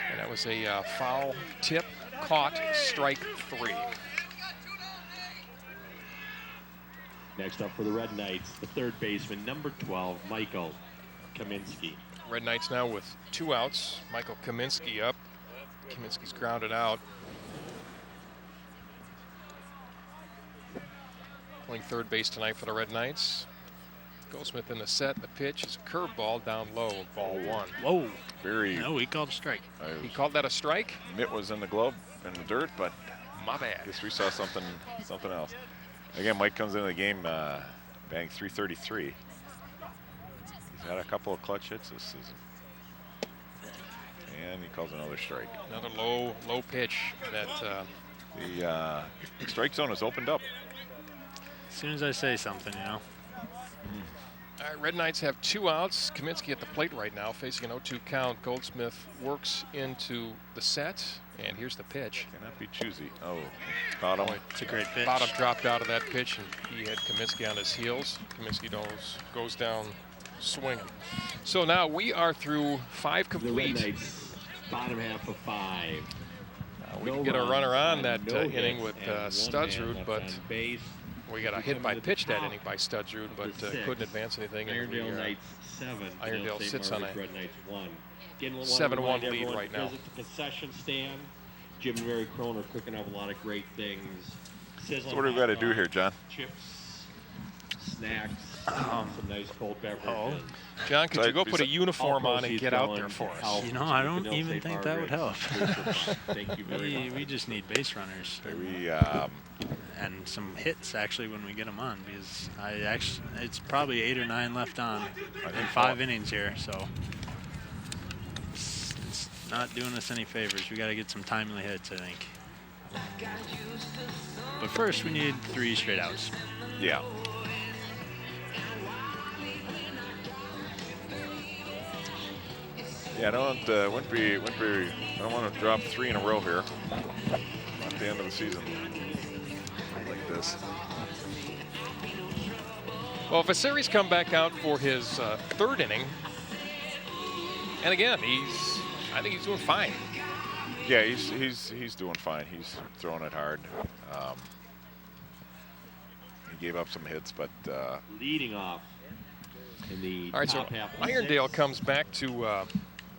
And that was a foul tip, caught, strike 3. Next up for the Red Knights, the third baseman, number 12, Michael Kaminsky. Red Knights now with 2 outs. Michael Kaminsky up. Kaminsky's grounded out. Playing third base tonight for the Red Knights. Goldsmith in the set. The pitch is a curveball down low, ball 1. Whoa. No, he called a strike. He called that a strike? Mitt was in the glove, in the dirt, but my bad. I guess we saw something else. Again, Mike comes into the game batting .333. He's had a couple of clutch hits this season. And he calls another strike. Another low pitch that the strike zone has opened up. As soon as I say something, you know. All right, Red Knights have 2 outs. Kaminsky at the plate right now, facing an 0-2 count. Goldsmith works into the set, and here's the pitch. Cannot be choosy. Oh, caught him. It's a great pitch. Bottom dropped out of that pitch, and he had Kaminsky on his heels. Kaminsky goes down swinging. So now we are through 5 complete. The Red Knights, bottom half of 5. We can get a runner on that inning with Studsrud, but we got a hit by pitch that inning by Studsrud, but couldn't advance anything. Irondale Knights 7. Irondale sits on a Red Knights 1. 7-1 lead right now. Visit the concession stand. Jim and Mary Crone are cooking up a lot of great things. So what do we got to do here, John? Chips, snacks, some nice cold beverage. John, could you go put a uniform on and get out there for us? You know, I don't even think that would help. Thank you very much. We just need base runners. And some hits actually when we get them on, because it's probably 8 or 9 left on in 5 innings here, so it's not doing us any favors. We got to get some timely hits, I think. But first, we need 3 straight outs. Yeah. Yeah, I don't want to drop 3 in a row here at the end of the season like this. Well, Vasari's come back out for his 3rd inning, and again, I think he's doing fine. Yeah, he's doing fine. He's throwing it hard. He gave up some hits, but leading off in the all right, top so half of Irondale 6. comes back to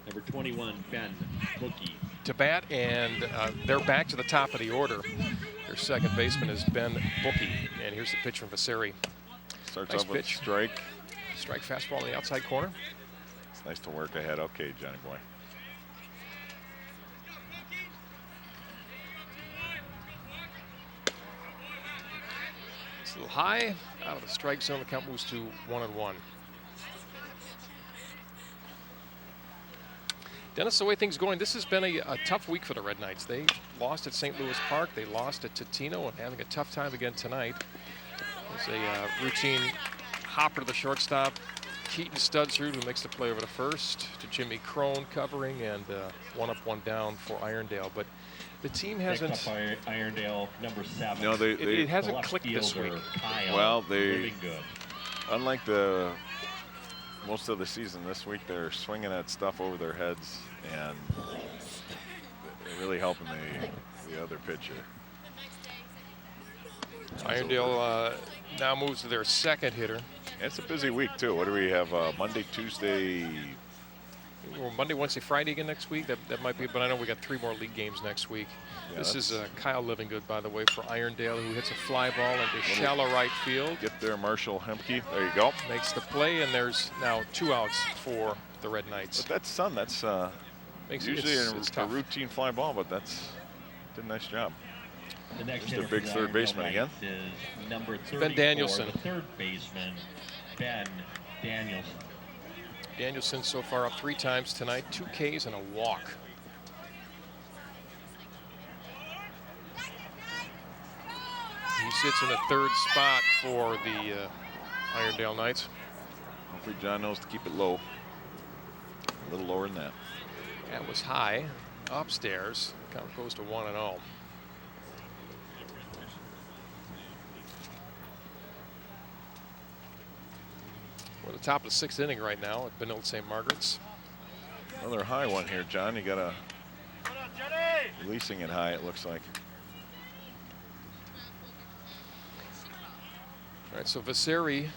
Number 21, Ben Bookie. to bat, and they're back to the top of the order. Their second baseman is Ben Bookie, and here's the pitch from Vasari. Starts Nice off with pitch. strike. Strike fastball in the outside corner. It's nice to work ahead. Okay, Johnny boy. It's a little high. Out of the strike zone, the count moves to 1-1. Dennis, the way things going, this has been a tough week for the Red Knights. They lost at St. Louis Park. They lost at Totino and having a tough time again tonight. There's a routine hopper to the shortstop. Keaton Studsrud, who makes the play over to first, to Jimmy Crone covering, and one up, one down for Irondale. But the team hasn't. Picked up by Irondale, number 7. No, It hasn't Left clicked this fielder, week. Kyle, Well, living good. unlike most of the season this week, they're swinging at stuff over their heads, and they're really helping the other pitcher. Irondale now moves to their second hitter. It's a busy week too. What do we have? Monday, Tuesday. Well, Monday, Wednesday, Friday again next week. That might be, but I know we got 3 more league games next week. Yeah, This is Kyle Livingood, by the way, for Irondale, who hits a fly ball into shallow right field. Get there, Marshall Hemke. There you go. Makes the play, and there's now 2 outs for the Red Knights. But that's Makes usually it's a tough. routine fly ball, but did a nice job. The next Just their hitter big for the third Irondale baseman again. Knights is number 34, Ben Danielson. the third baseman, Ben Danielson. Danielson so far up 3 times tonight, 2 Ks and a walk. He sits in the 3rd spot for the Irondale Knights. Hopefully John knows to keep it low. A little lower than that. That was high, upstairs. Count goes to 1-0. We're at the top of the 6th inning right now at Benilde St. Margaret's. Another high one here, John. You got releasing it high, it looks like. All right, so Vasari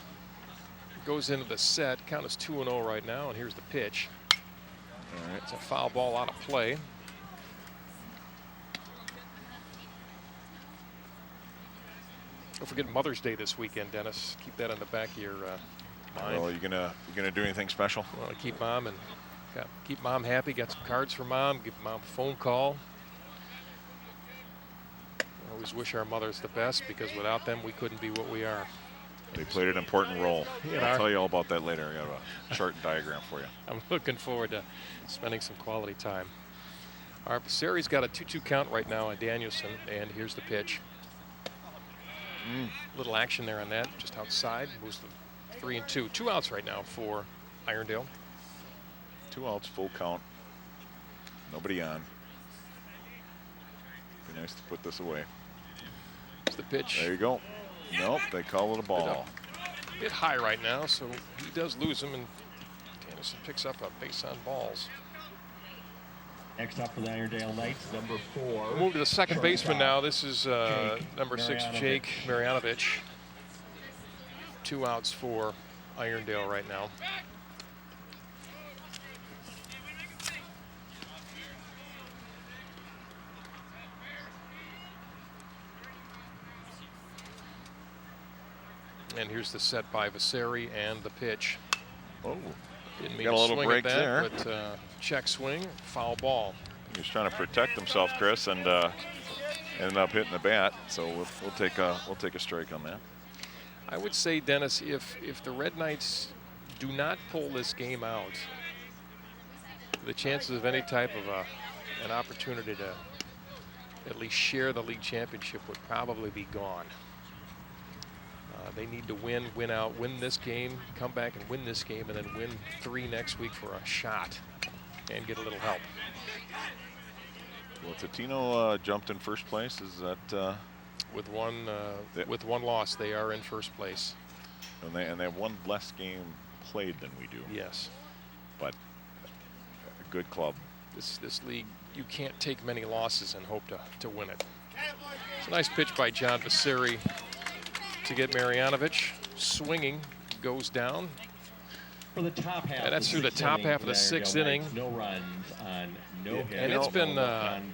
goes into the set. Count is 2-0 right now, and here's the pitch. All right. It's a foul ball out of play. Don't forget Mother's Day this weekend, Dennis. Keep that in the back of your mind. Well, you gonna do anything special? Want to keep mom happy. Got some cards for mom. Give mom a phone call. Always wish our mothers the best, because without them we couldn't be what we are. They played an important role. Yeah. I'll tell you all about that later. I got a chart and diagram for you. I'm looking forward to spending some quality time. Our Vasari's got a 2-2 count right now on Danielson, and here's the pitch. Little action there on that, just outside. Moves to 3-2. 2 outs right now for Irondale. 2 outs, full count. Nobody on. Be nice to put this away. It's the pitch. There you go. Nope, they call it a ball. A bit high right now, so he does lose him, and Danielson picks up a base on balls. Next up for the Irondale Knights, number 4. We'll move to the second baseman now. This is number 6, Jake Marjanovic. 2 outs for Irondale right now. And here's the set by Vasari and the pitch. Oh, Didn't mean got a to little swing break at that, there. but check swing, foul ball. he's trying to protect himself, Chris, and ended up hitting the bat. So we'll take a strike on that. I would say, Dennis, if the Red Knights do not pull this game out, the chances of any type of an opportunity to at least share the league championship would probably be gone. They need to win out, win this game, come back and win this game, and then win 3 next week for a shot and get a little help. Well, Totino jumped in first place. Is that With one loss, they are in first place. and they have 1 less game played than we do. Yes. But a good club. This league, you can't take many losses and hope to win it. It's a nice pitch by John Vasari to get Marjanovic. Swinging, goes down. For the top half. And that's through the top half of the 6th inning. No runs on no hits. And it's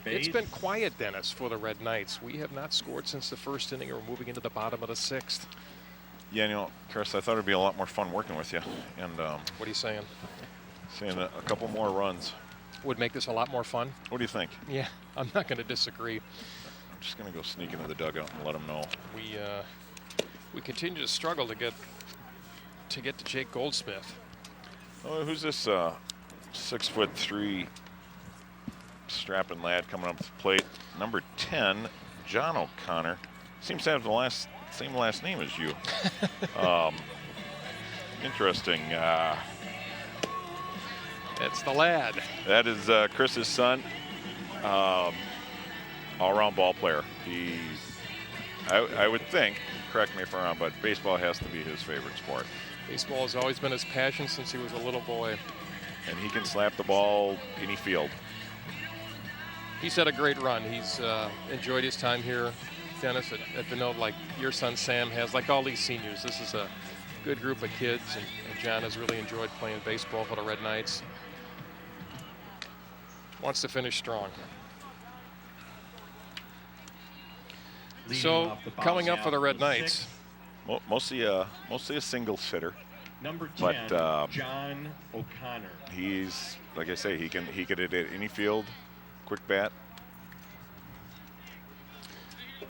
base. been quiet, Dennis, for the Red Knights. We have not scored since the 1st inning, or moving into the bottom of the 6th. Yeah, you know, Chris, I thought it'd be a lot more fun working with you. And What are you saying? saying a couple more runs. Would make this a lot more fun? What do you think? Yeah, I'm not going to disagree. I'm just going to go sneak into the dugout and let them know. We continue to struggle to get to Jake Goldsmith. Oh, who's this 6'3" strapping lad coming up to the plate? Number 10, John O'Connor. Seems to have the same last name as you. Interesting. It's the lad. That is Chris's son. All-around ball player. I would think, correct me if I'm wrong, but baseball has to be his favorite sport. Baseball has always been his passion since he was a little boy. And he can slap the ball any field. He's had a great run. He's enjoyed his time here, Dennis, at Benilde, like your son Sam has, like all these seniors. This is a good group of kids, and John has really enjoyed playing baseball for the Red Knights. Wants to finish strong. So coming up for the Red Knights. Mostly a single hitter. Number 10, but John O'Connor. He's, like I say, he could hit it any field, quick bat.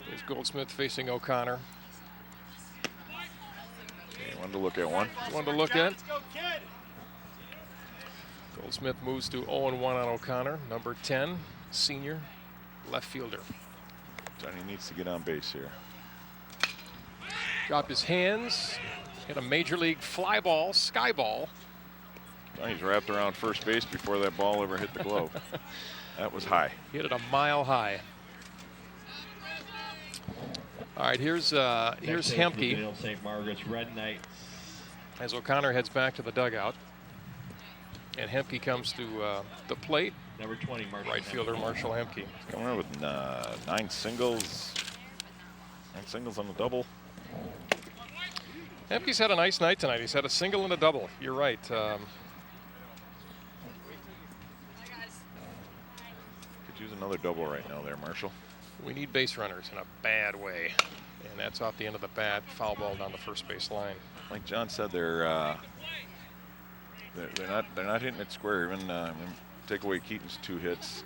There's Goldsmith facing O'Connor. Okay, one to look at one. One to look at. Goldsmith moves to 0-1 on O'Connor. Number 10, senior left fielder. Johnny needs to get on base here. Dropped his hands, hit a major league fly ball, sky ball. Johnny's wrapped around first base before that ball ever hit the glove. That was high. Hit it a mile high. All right, here's Hemke. St. Margaret's Red Knights. As O'Connor heads back to the dugout. And Hemke comes to the plate. Number 20, Marshall. Right fielder Marshall Hemke. Coming in with 9 singles. 9 singles on the double. Hemke's had a nice night tonight. He's had a single and a double. You're right. Could use another double right now there, Marshall. We need base runners in a bad way. And that's off the end of the bat. Foul ball down the first base line. Like John said, they're not hitting it square. Even take away Keaton's 2 hits.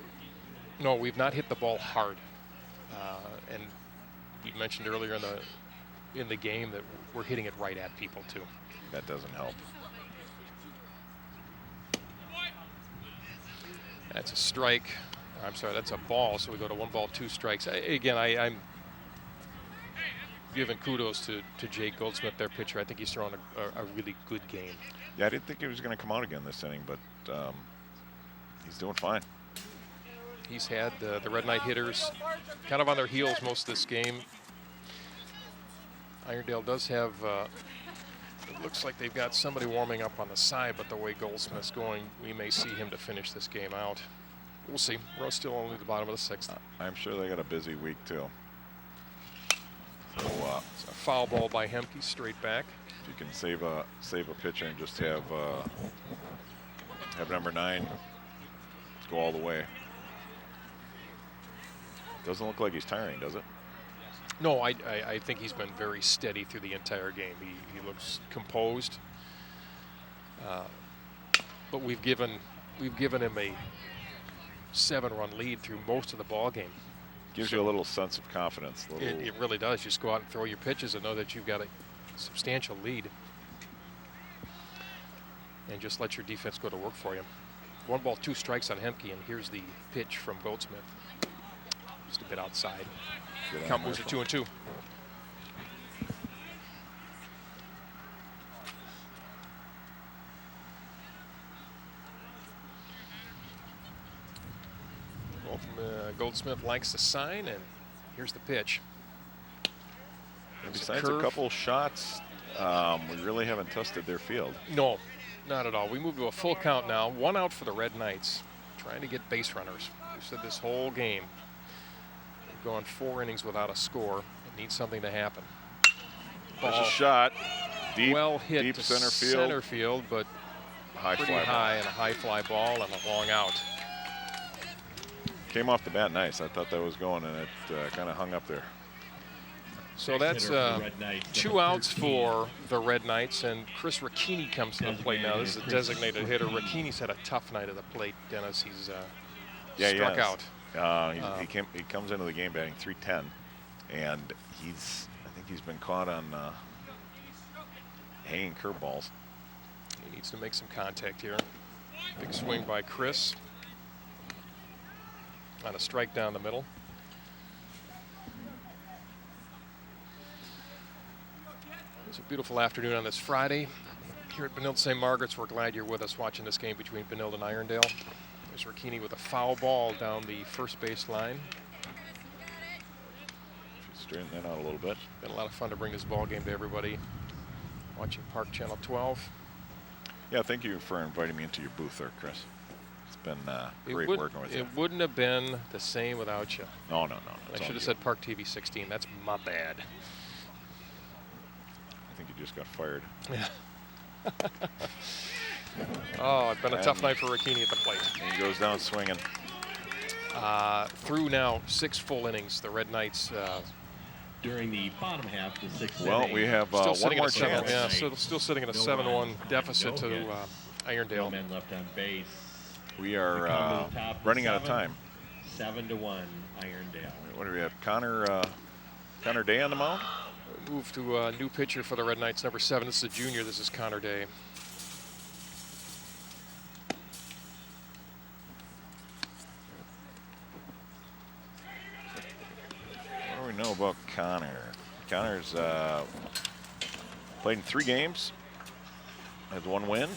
No, we've not hit the ball hard. And you mentioned earlier in the game that we're hitting it right at people too. That doesn't help. That's a strike. I'm sorry, that's a ball. So we go to 1 ball, 2 strikes. I'm giving kudos to Jake Goldsmith, their pitcher. I think he's throwing a really good game. Yeah, I didn't think he was going to come out again this inning, but he's doing fine. He's had the Red Knight hitters kind of on their heels most of this game. Irondale does have, it looks like they've got somebody warming up on the side, but the way Goldsmith's going, we may see him to finish this game out. We'll see. We're still only the bottom of the 6th. I'm sure they got a busy week, too. So, it's a foul ball by Hemke, straight back. If you can save a pitcher and just have number 9 go all the way. Doesn't look like he's tiring, does it? No, I think he's been very steady through the entire game. He looks composed, but we've given him a 7-run lead through most of the ball game. Gives you a little sense of confidence. It really does. Just go out and throw your pitches and know that you've got a substantial lead, and just let your defense go to work for you. 1 ball, 2 strikes on Hemke, and here's the pitch from Goldsmith. Just a bit outside. Count moves to 2-2. Goldsmith likes the sign, and here's the pitch. Besides a couple shots, we really haven't tested their field. No, not at all. We move to a full count now. 1 out for the Red Knights, trying to get base runners. We said this whole game, they've gone 4 innings without a score. It needs something to happen. There's a shot. Deep, well hit deep to center field, but pretty high and a high fly ball and a long out. Came off the bat nice. I thought that was going, and it kind of hung up there. So that's 2 outs for the Red Knights, and Chris Ricchini comes to the plate now. This is a designated hitter. Ricchini's had a tough night at the plate, Dennis. He's struck out. He comes into the game batting .310, and I think he's been caught on hanging curveballs. He needs to make some contact here. Big swing by Chris on a strike down the middle. It's a beautiful afternoon on this Friday here at Benilde St. Margaret's. We're glad you're with us watching this game between Benilde and Irondale. There's Ricchini with a foul ball down the first base line. Straighten that out a little bit. Been a lot of fun to bring this ball game to everybody watching Park Channel 12. Yeah, thank you for inviting me into your booth there, Chris. It's been great working with you. It wouldn't have been the same without you. No. I should have said ParkTV 16. That's my bad. I think you just got fired. Yeah. Oh, it's been a tough night for Ricchini at the plate. And he goes down swinging. Through now 6 full innings, the Red Knights. During the bottom half, the 6th Well, inning, we have still one more chance. Yeah, still sitting at a 7-1 deficit to Irondale. no men left on base. We are We come to the top of running out of 7, time. 7-1 Irondale. What do we have? Connor Day on the mound? Move to a new pitcher for the Red Knights, number 7. This is a junior. This is Connor Day. What do we know about Connor? Connor's played in 3 games, has 1 win,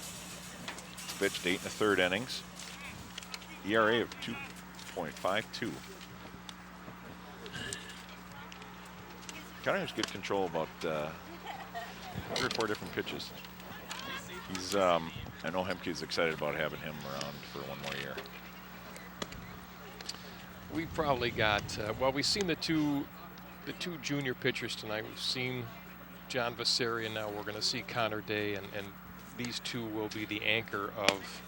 pitched 8 1/3 innings, ERA of 2.52. Connor has good control about 3 or 4 different pitches. He's, I know Hemke's excited about having him around for 1 more year. We probably got, well, we've seen the two junior pitchers tonight. We've seen John Vasari, and now we're going to see Connor Day, and these 2 will be the anchor of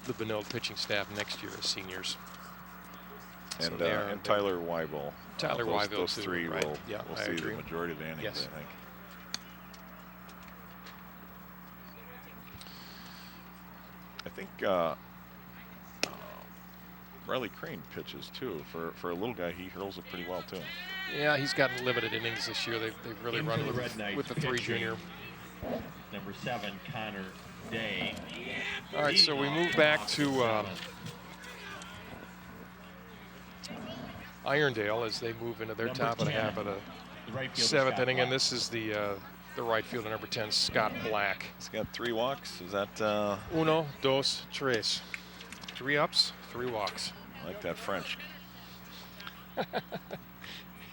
the Benilde pitching staff next year as seniors. And, So and Tyler Weibel. Tyler Weibel, those too, 3 right. will Yeah, I see agree. the majority of the innings, Yes. I think. I think Riley Crane pitches too. For a little guy, he hurls it pretty well too. Yeah, he's gotten limited innings this year. They've really Into run the with, Red Knights with the 3 pitching. junior. Number 7, Connor Day. All right, so we move back to Irondale as they move into their Number top of the 10, half of the The right fielder, 7th Scott inning, and Black. this is the right fielder, number 10, Scott Black. He's got 3 walks. Is that? 1, 2, 3. 3 ups, 3 walks. I like that French.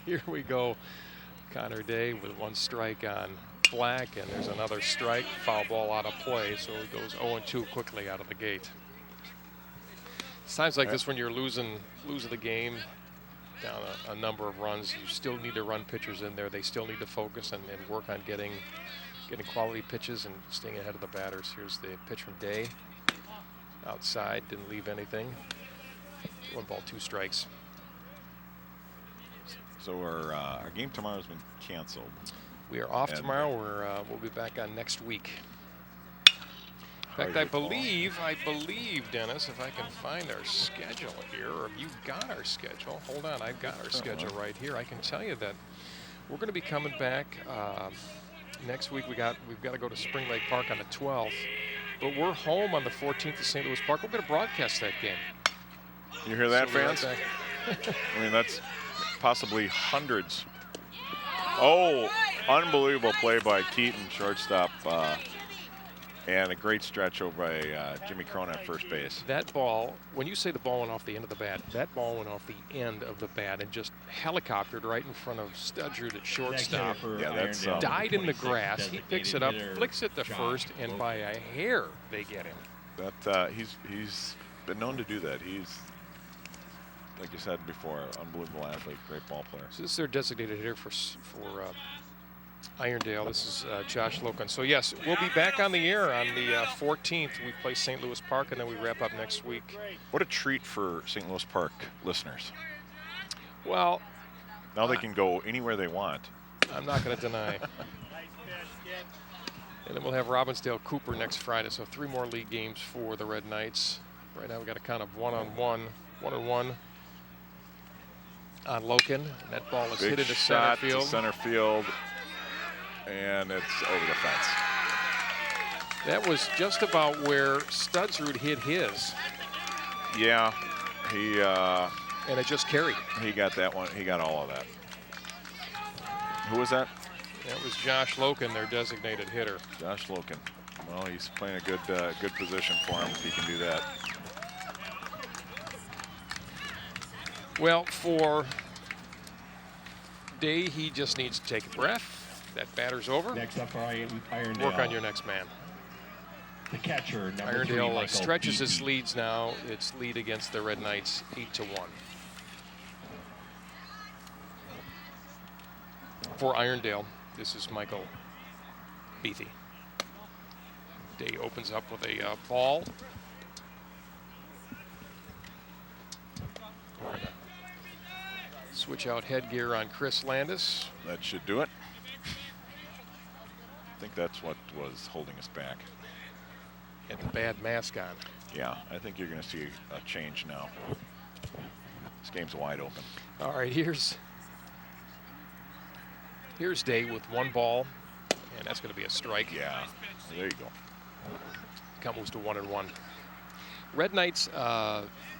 Here we go. Connor Day with 1 strike on Black, and there's another strike. Foul ball out of play, so he goes 0-2 quickly out of the gate. It's times like this when you're losing the game down a number of runs, you still need to run pitchers in there. They still need to focus and work on getting quality pitches and staying ahead of the batters. Here's the pitch from Day. Outside, didn't leave anything. 1 ball, 2 strikes. So our game tomorrow has been canceled. We are off And tomorrow. We'll be back on next week. In fact, How I you call? believe, Dennis, if I can find our schedule here, or if you've got our schedule. Hold on, I've got our schedule right here. I can tell you that we're going to be coming back next week. We've got to go to Spring Lake Park on the 12th, but we're home on the 14th at St. Louis Park. We're going to broadcast that game. You hear that, So we're right fans? back. I mean, that's possibly hundreds. Oh, unbelievable play by Keaton, shortstop, and a great stretch over by Jimmy Crone at first base. That ball, when you say the ball went off the end of the bat, that ball went off the end of the bat and just helicoptered right in front of Studrud at shortstop. Yeah, that's, Died in the grass. He picks it up, flicks it to first, and by a hair they get him. That he's been known to do that. He's, like you said before, unbelievable athlete, great ball player. So this is their designated hitter for Irondale. This is Josh Loken. So yes, we'll be back on the air on the 14th. We play St. Louis Park, and then we wrap up next week. What a treat for St. Louis Park listeners. Well, Now they can go anywhere they want. I'm not going to deny. And then we'll have Robbinsdale Cooper next Friday. So 3 more league games for the Red Knights. Right now we got a count of 1-on-1 on Loken. And that ball is Big hit into shot center field. to center field, and it's over the fence. That was just about where Studsrud hit his. Yeah, he And it just carried. he got that one. He got all of that. Who was that? That was Josh Loken, their designated hitter. Josh Loken. Well, he's playing a good position for him if he can do that. Well, for Day, he just needs to take a breath. That batter's over. Next up for Irondale. Work on your next man. The catcher, number 3, Irondale Michael stretches its Beebe. leads now. Its lead against the Red Knights 8-1. For Irondale, this is Michael Beathy. Day opens up with a ball. Switch out headgear on Chris Landis. That should do it. I think that's what was holding us back. And the bad mask on. Yeah, I think you're going to see a change now. This game's wide open. All right, here's Day with 1 ball, and that's going to be a strike. Yeah, there you go. Count moves to 1-1. Red Knights,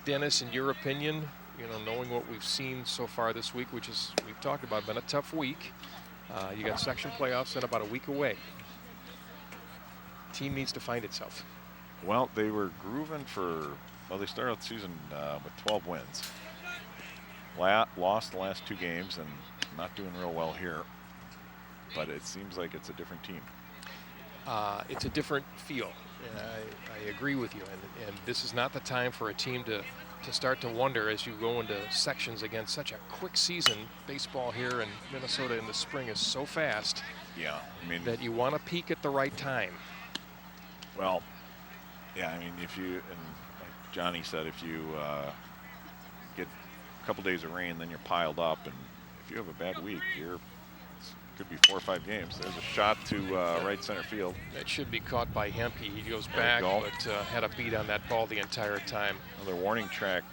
Dennis, in your opinion, you know, knowing what we've seen so far this week, which is, we've talked about, been a tough week. You got section playoffs in about a week away. Team needs to find itself. Well, they were grooving they started out the season with 12 wins. Lost the last 2 games and not doing real well here. But it seems like it's a different team. It's a different feel. I agree with you. And this is not the time for a team to start to wonder as you go into sections against such a quick season. Baseball here in Minnesota in the spring is so fast. Yeah, I mean that you want to peak at the right time. Well, yeah, I mean, if you, and like Johnny said, if you get a couple days of rain, then you're piled up, and if you have a bad week, could be 4 or 5 games. There's a shot to right center field. That should be caught by Hemke. He goes There back, you go. but had a beat on that ball the entire time. Another warning track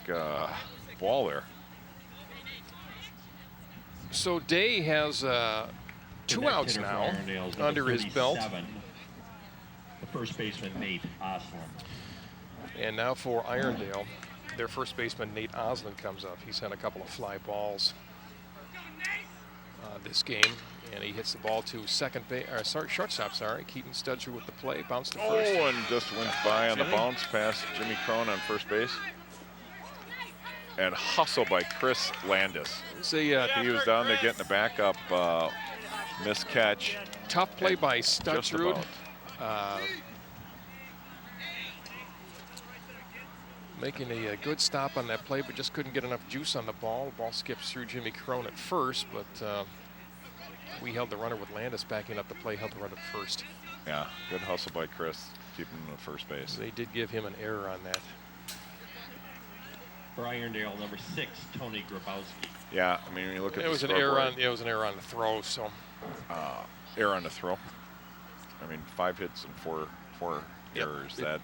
ball there. So Day has 2 outs now under his belt. The first baseman, Nate Oslin. And now for Irondale, their first baseman, Nate Oslin, comes up. He's had a couple of fly balls this game, and he hits the ball to shortstop. Keaton Studger with the play, bounce to first. Oh, and just went by on the bounce past Jimmy Crone on first base. And hustle by Chris Landis. See, he was down there getting the backup missed catch. tough play by Just Studsrud. about. Making a good stop on that play, but just couldn't get enough juice on the ball. The ball skips through Jimmy Crone at first, but we held the runner with Landis backing up the play, held the runner at first. Yeah, good hustle by Chris, keeping him at first base. They did give him an error on that. For Irondale, number 6, Tony Grabowski. Yeah, I mean, when you look at It was an error on the throw. So error on the throw. I mean, 5 hits and four Yep. errors. It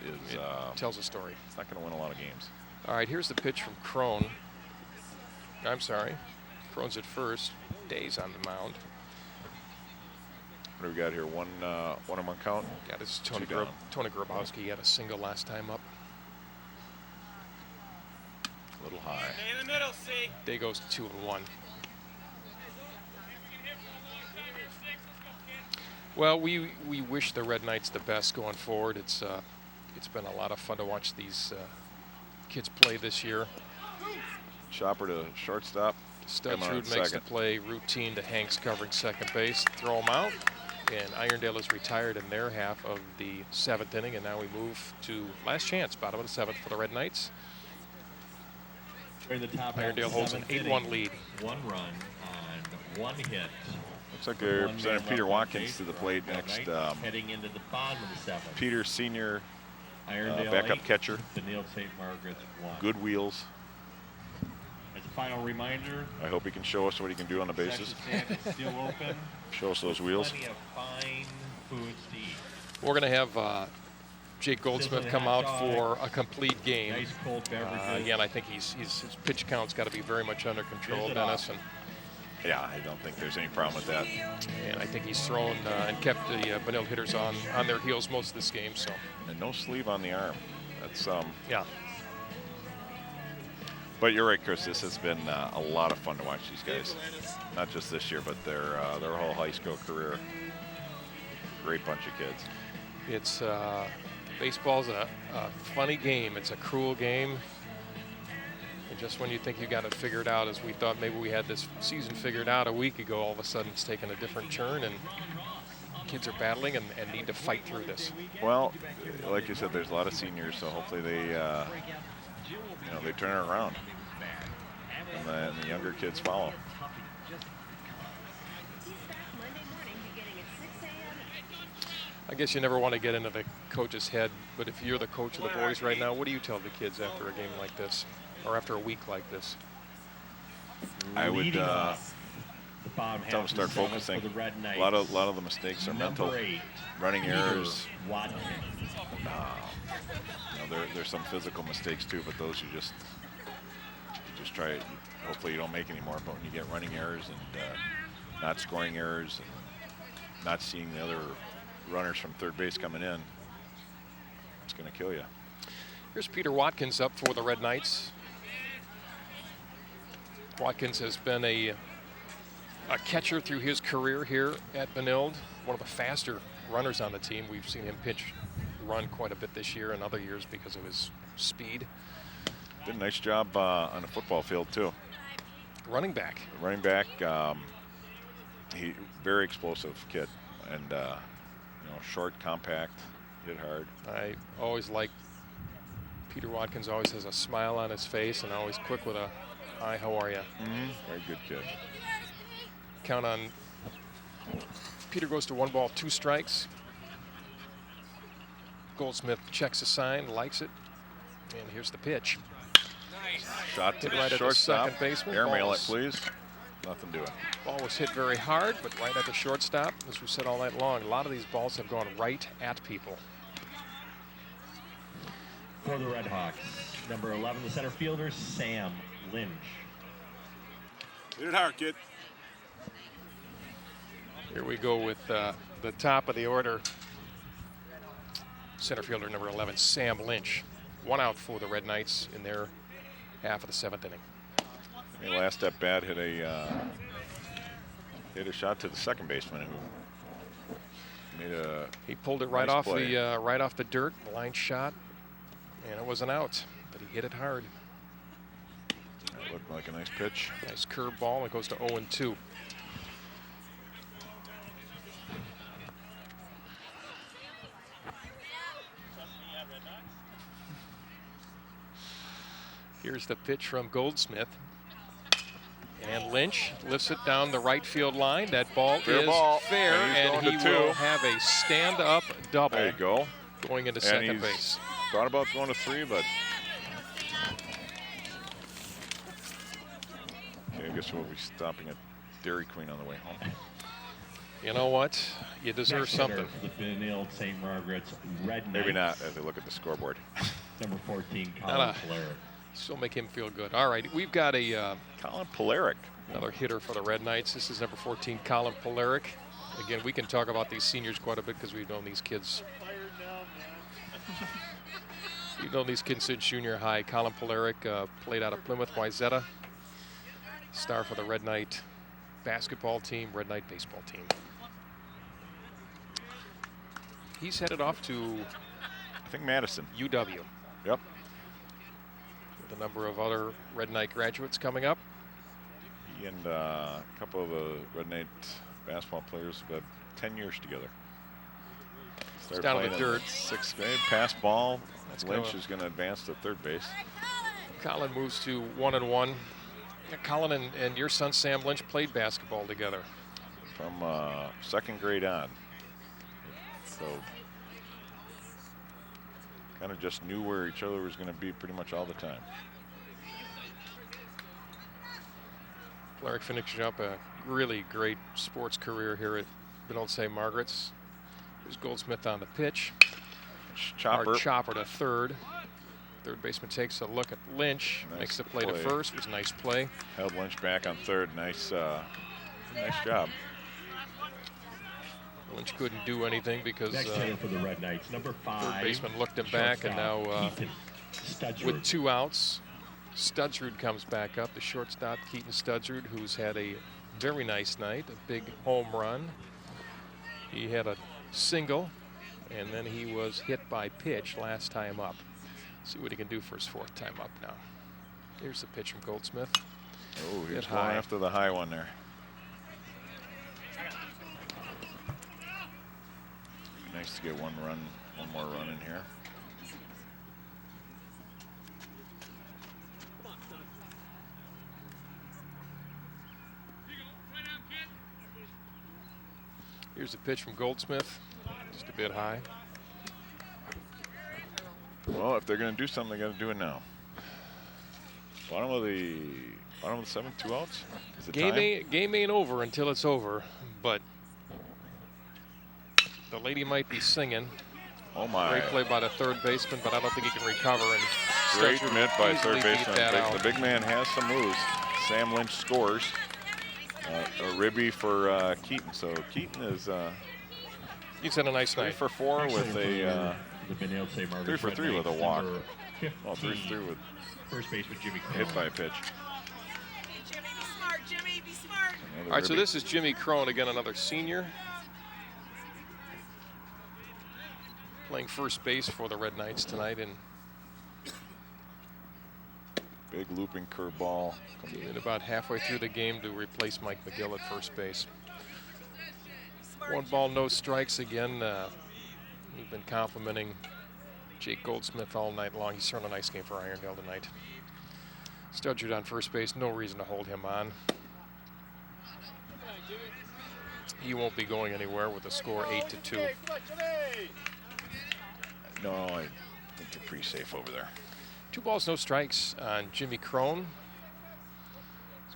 Tells a story. It's not going to win a lot of games. All right, here's the pitch from Crone. I'm sorry, Crone's at first. Day's on the mound. What do we got here? One on one count. Got his 2 down. Tony Grabowski. He had a single last time up. A little high. In the middle, see. Day goes to 2-1. Well, we wish the Red Knights the best going forward. It's been a lot of fun to watch these kids play this year. Chopper to shortstop. Studsrud makes the play routine to Hanks covering second base. Throw him out. And Irondale is retired in their half of the 7th inning. And now we move to last chance, bottom of the 7th for the Red Knights. In the top Irondale holds an 8-1 lead. 1 run on 1 hit. Looks like they're presenting Peter Watkins to the plate next. Heading into the bottom of the 7th. Peter, senior Irondale backup 8, catcher. Benilde St. Margaret's 1. Good wheels. As Final reminder. I hope he can show us what he can do on the bases. Concession stand is still open. Show us those wheels. Plenty of fine foods to eat. We're going to have Jake Goldsmith come out for a complete game. Nice cold beverages. Again, I think his pitch count's got to be very much under control, Visit Dennis. And Yeah, I don't think there's any problem with that. I think he's thrown and kept the Benilde hitters on their heels most of this game. So. And no sleeve on the arm. That's Yeah. But you're right, Chris. This has been a lot of fun to watch these guys. Not just this year, but their whole high school career. Great bunch of kids. It's baseball's a funny game. It's a cruel game. And just when you think you got it figured out, as we thought maybe we had this season figured out a week ago, all of a sudden it's taken a different turn, and kids are battling and need to fight through this. Well, like you said, there's a lot of seniors, so hopefully they, they turn it around, and the younger kids follow. I guess you never want to get into the coach's head, but if you're the coach of the boys right now, what do you tell the kids after a game like this, or after a week like this? I would Leading off the tell bottom them half to start of the seventh focusing. for the Red A Knights. lot of the mistakes are mental, Number 8, running errors. Watkins. There's some physical mistakes too, but those you just try. Hopefully you don't make any more. But when you get running errors and not scoring errors, and not seeing the other runners from third base coming in, it's going to kill you. Here's Peter Watkins up for the Red Knights. Watkins has been a catcher through his career here at Benilde, one of the faster runners on the team. We've seen him run quite a bit this year and other years because of his speed. Did a nice job on the football field too. Running back. He very explosive kid, and short, compact, hit hard. I always like Peter Watkins. Always has a smile on his face and always quick with a "Hi, how are you?" Very good kid. Count on Peter goes to 1 ball, 2 strikes. Goldsmith checks the sign, likes it, and here's the pitch. Shot to Hit right the at the shortstop. second baseman. Airmail Ball it, please. Nothing doing. Ball was hit very hard, but right at the shortstop. As we said all night long, a lot of these balls have gone right at people. For the Red Hawks, number 11, the center fielder, Sam Lynch. Hit it hard, kid. Here we go with the top of the order. Center fielder number 11, Sam Lynch. 1 out for the Red Knights in their half of the 7th inning. He last at bat hit a shot to the second baseman who made a. He pulled it right nice off play. right off the dirt, line shot, and it was an out, but he hit it hard. That looked like a nice pitch. Nice curve ball. It goes to 0-2. Here's the pitch from Goldsmith. And Lynch lifts it down the right field line. That ball Fair is ball. fair, And and he's he going to will 2. have a stand-up double There you go. going into And second he's base. thought about going to 3, but okay, I guess we'll be stopping at Dairy Queen on the way home. You know what? You deserve Next something. hitter for the Benilde St. Margaret's Red Knights. Maybe not as they look at the scoreboard. Number 14, Not Colin a- Blair. Still make him feel good. All right, we've got Colin Polaric. another hitter for the Red Knights. This is number 14, Colin Polaric. Again, we can talk about these seniors quite a bit because we've known these kids. We've known these kids since junior high. Colin Polaric played out of Plymouth, Wayzata. Star for the Red Knight basketball team, Red Knight baseball team. He's headed off to I think Madison. UW. Yep. With a number of other Red Knight graduates coming up. He and a couple of the Red Knight basketball players have had 10 years together. Started down in the playing dirt. 6th grade, pass ball. That's Lynch gonna- is going to advance to third base. Colin moves to 1-1. Yeah, Colin and your son Sam Lynch played basketball together. From 2nd grade on. So kind of just knew where each other was going to be pretty much all the time. Larry finishing up a really great sports career here at Benilde St. Margaret's. Here's Goldsmith on the pitch. Chopper. Our chopper to third. Third baseman takes a look at Lynch, Nice makes the play to play. first. It was a nice play. Held Lynch back on third. Nice job. Lynch couldn't do anything because Next hitter for the Red Knights, number 5. third baseman looked him back, and now Keaton Studsrud. with 2 outs, Studsrud comes back up, the shortstop Keaton Studsrud, who's had a very nice night, a big home run. He had a single, and then he was hit by pitch last time up. See what he can do for his 4th time up now. Here's the pitch from Goldsmith. Oh, he's Hit going high. after the high one there. Nice to get one more run in here. Here's the pitch from Goldsmith, just a bit high. Well, if they're going to do something, they got to do it now. Bottom of the 7th, 2 outs. Is it time? Game ain't over until it's over, but the lady might be singing. Oh my! Great play by the third baseman, but I don't think he can recover. And Great Studsrud mitt by easily third beat baseman. that out. The big man has some moves. Sam Lynch scores. A ribby for Keaton. So Keaton is He's had a nice 3 night. for 4 Next with hitter a for the Benilde St. 3 Margaret's for Red 3 with a Knights, walk. number 15, Well, 3 for 3 with first baseman Jimmy Crone. hit by a pitch. Jimmy, be smart. Jimmy, be smart. Another All right, so ribby. this is Jimmy Crone, again, another senior. Playing first base for the Red Knights tonight, and Big looping curveball. came in about halfway through the game to replace Mike McGill at first base. 1 ball, no strikes again. We've been complimenting Jake Goldsmith all night long. He's turned a nice game for Irondale tonight. Studsrud on first base, no reason to hold him on. He won't be going anywhere with the score 8-2. No, I think they're pretty safe over there. 2 balls, no strikes on Jimmy Crone.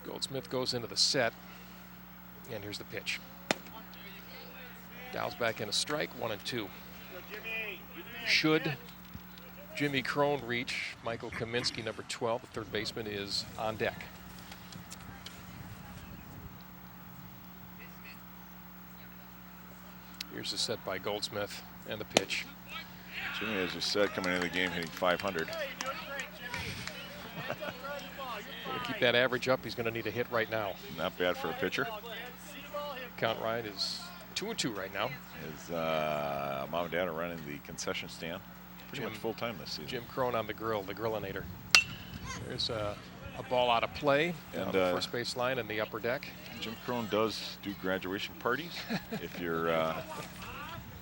Goldsmith goes into the set, and here's the pitch. Dials back in a strike, 1-2. Should Jimmy Crone reach Michael Kaminsky, number 12, the third baseman, is on deck. Here's the set by Goldsmith and the pitch. Jimmy, as you said, coming into the game hitting 500. To keep that average up, he's going to need a hit right now. Not bad for a pitcher. Count right is 2-2 right now. His mom and dad are running the concession stand pretty Jim- much full time this season. Jim Crone on the grill, the grillinator. There's a ball out of play And, on the first base line in the upper deck. Jim Crone does do graduation parties. If you're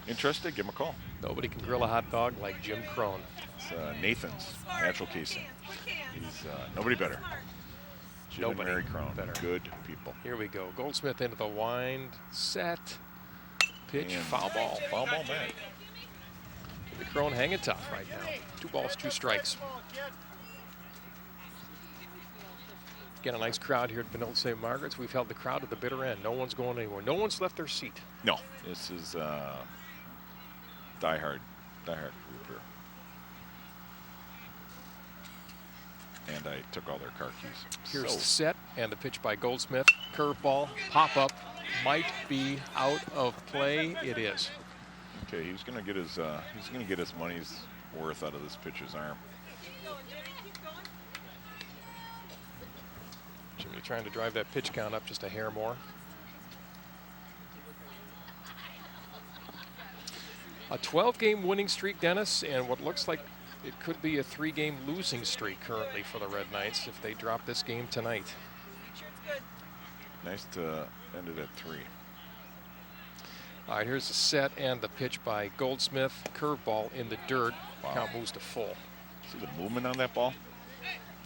interested, give him a call. Nobody can grill a hot dog like Jim Crone. It's Nathan's Natural Casing. He's nobody better. Jim and Nobody Mary Crone, better. good people. Here we go. Goldsmith into the wind, set, pitch, And foul ball. Foul ball back. Jimmy Crone hanging tough right now. 2 balls, 2 strikes. Again, a nice crowd here at Benilde St. Margaret's. We've held the crowd at the bitter end. No one's going anywhere. No one's left their seat. No, this is diehard group here. And I took all their car keys. Here's So, the set and the pitch by Goldsmith. Curveball, pop up, might be out of play. It is. okay, he's gonna get his money's worth out of this pitcher's arm. Jimmy trying to drive that pitch count up just a hair more. A 12-game winning streak, Dennis, and what looks like it could be a 3-game losing streak currently for the Red Knights if they drop this game tonight. Nice to end it at 3. All right, here's the set and the pitch by Goldsmith. Curveball in the dirt. Wow. Count moves to full. See the movement on that ball?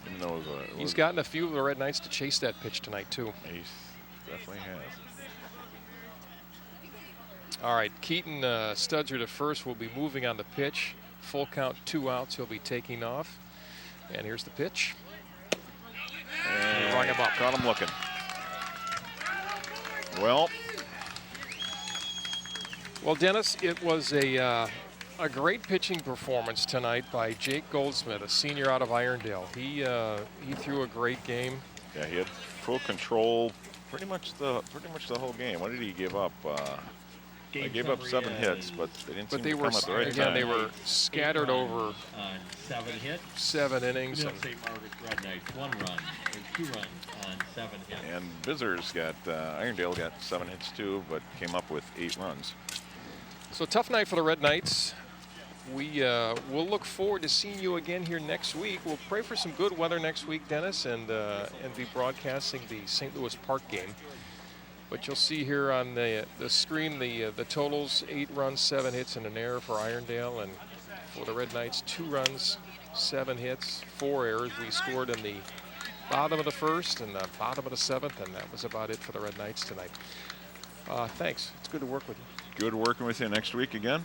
Even though He's gotten a few of the Red Knights to chase that pitch tonight, too. he definitely has. All right, Keaton Studsrud at first will be moving on the pitch. Full count, 2 outs. He'll be taking off. And here's the pitch. And rung him up. Caught him looking. Well, Well, Dennis, it was a great pitching performance tonight by Jake Goldsmith, a senior out of Irondale. He threw a great game. yeah, he had full control pretty much the whole game. What did he give up? They gave up 7 hits, but they didn't seem But they to were come at the right again time. they were scattered over on 7 hits. 7 innings. Benilde And St. Margaret's Red Knights 1 run and 2 runs on 7 hits. And Visitors got Irondale got 7 hits too, but came up with 8 runs. so tough night for the Red Knights. We'll look forward to seeing you again here next week. We'll pray for some good weather next week, Dennis, and be broadcasting the St. Louis Park game. But you'll see here on the screen the totals: 8 runs, 7 hits, and an error for Irondale, and for the Red Knights, 2 runs, 7 hits, 4 errors. We scored in the bottom of the 1st and the bottom of the 7th, and that was about it for the Red Knights tonight. Thanks. It's good to work with you. Good working with you next week again.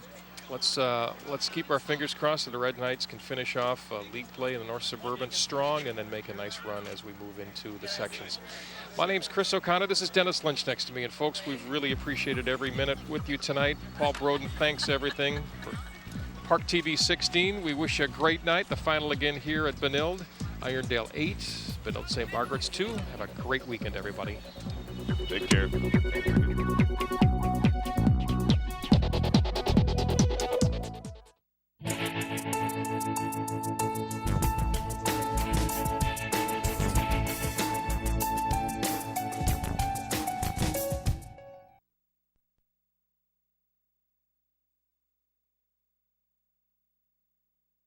Let's keep our fingers crossed that the Red Knights can finish off league play in the North Suburban strong and then make a nice run as we move into the sections. My name's Chris O'Connor. This is Dennis Lynch next to me. And folks, we've really appreciated every minute with you tonight. Paul Broden, thanks everything. For ParkTV 16, we wish you a great night. The final again here at Benilde. Irondale 8, Benilde St. Margaret's 2. Have a great weekend, everybody. Take care.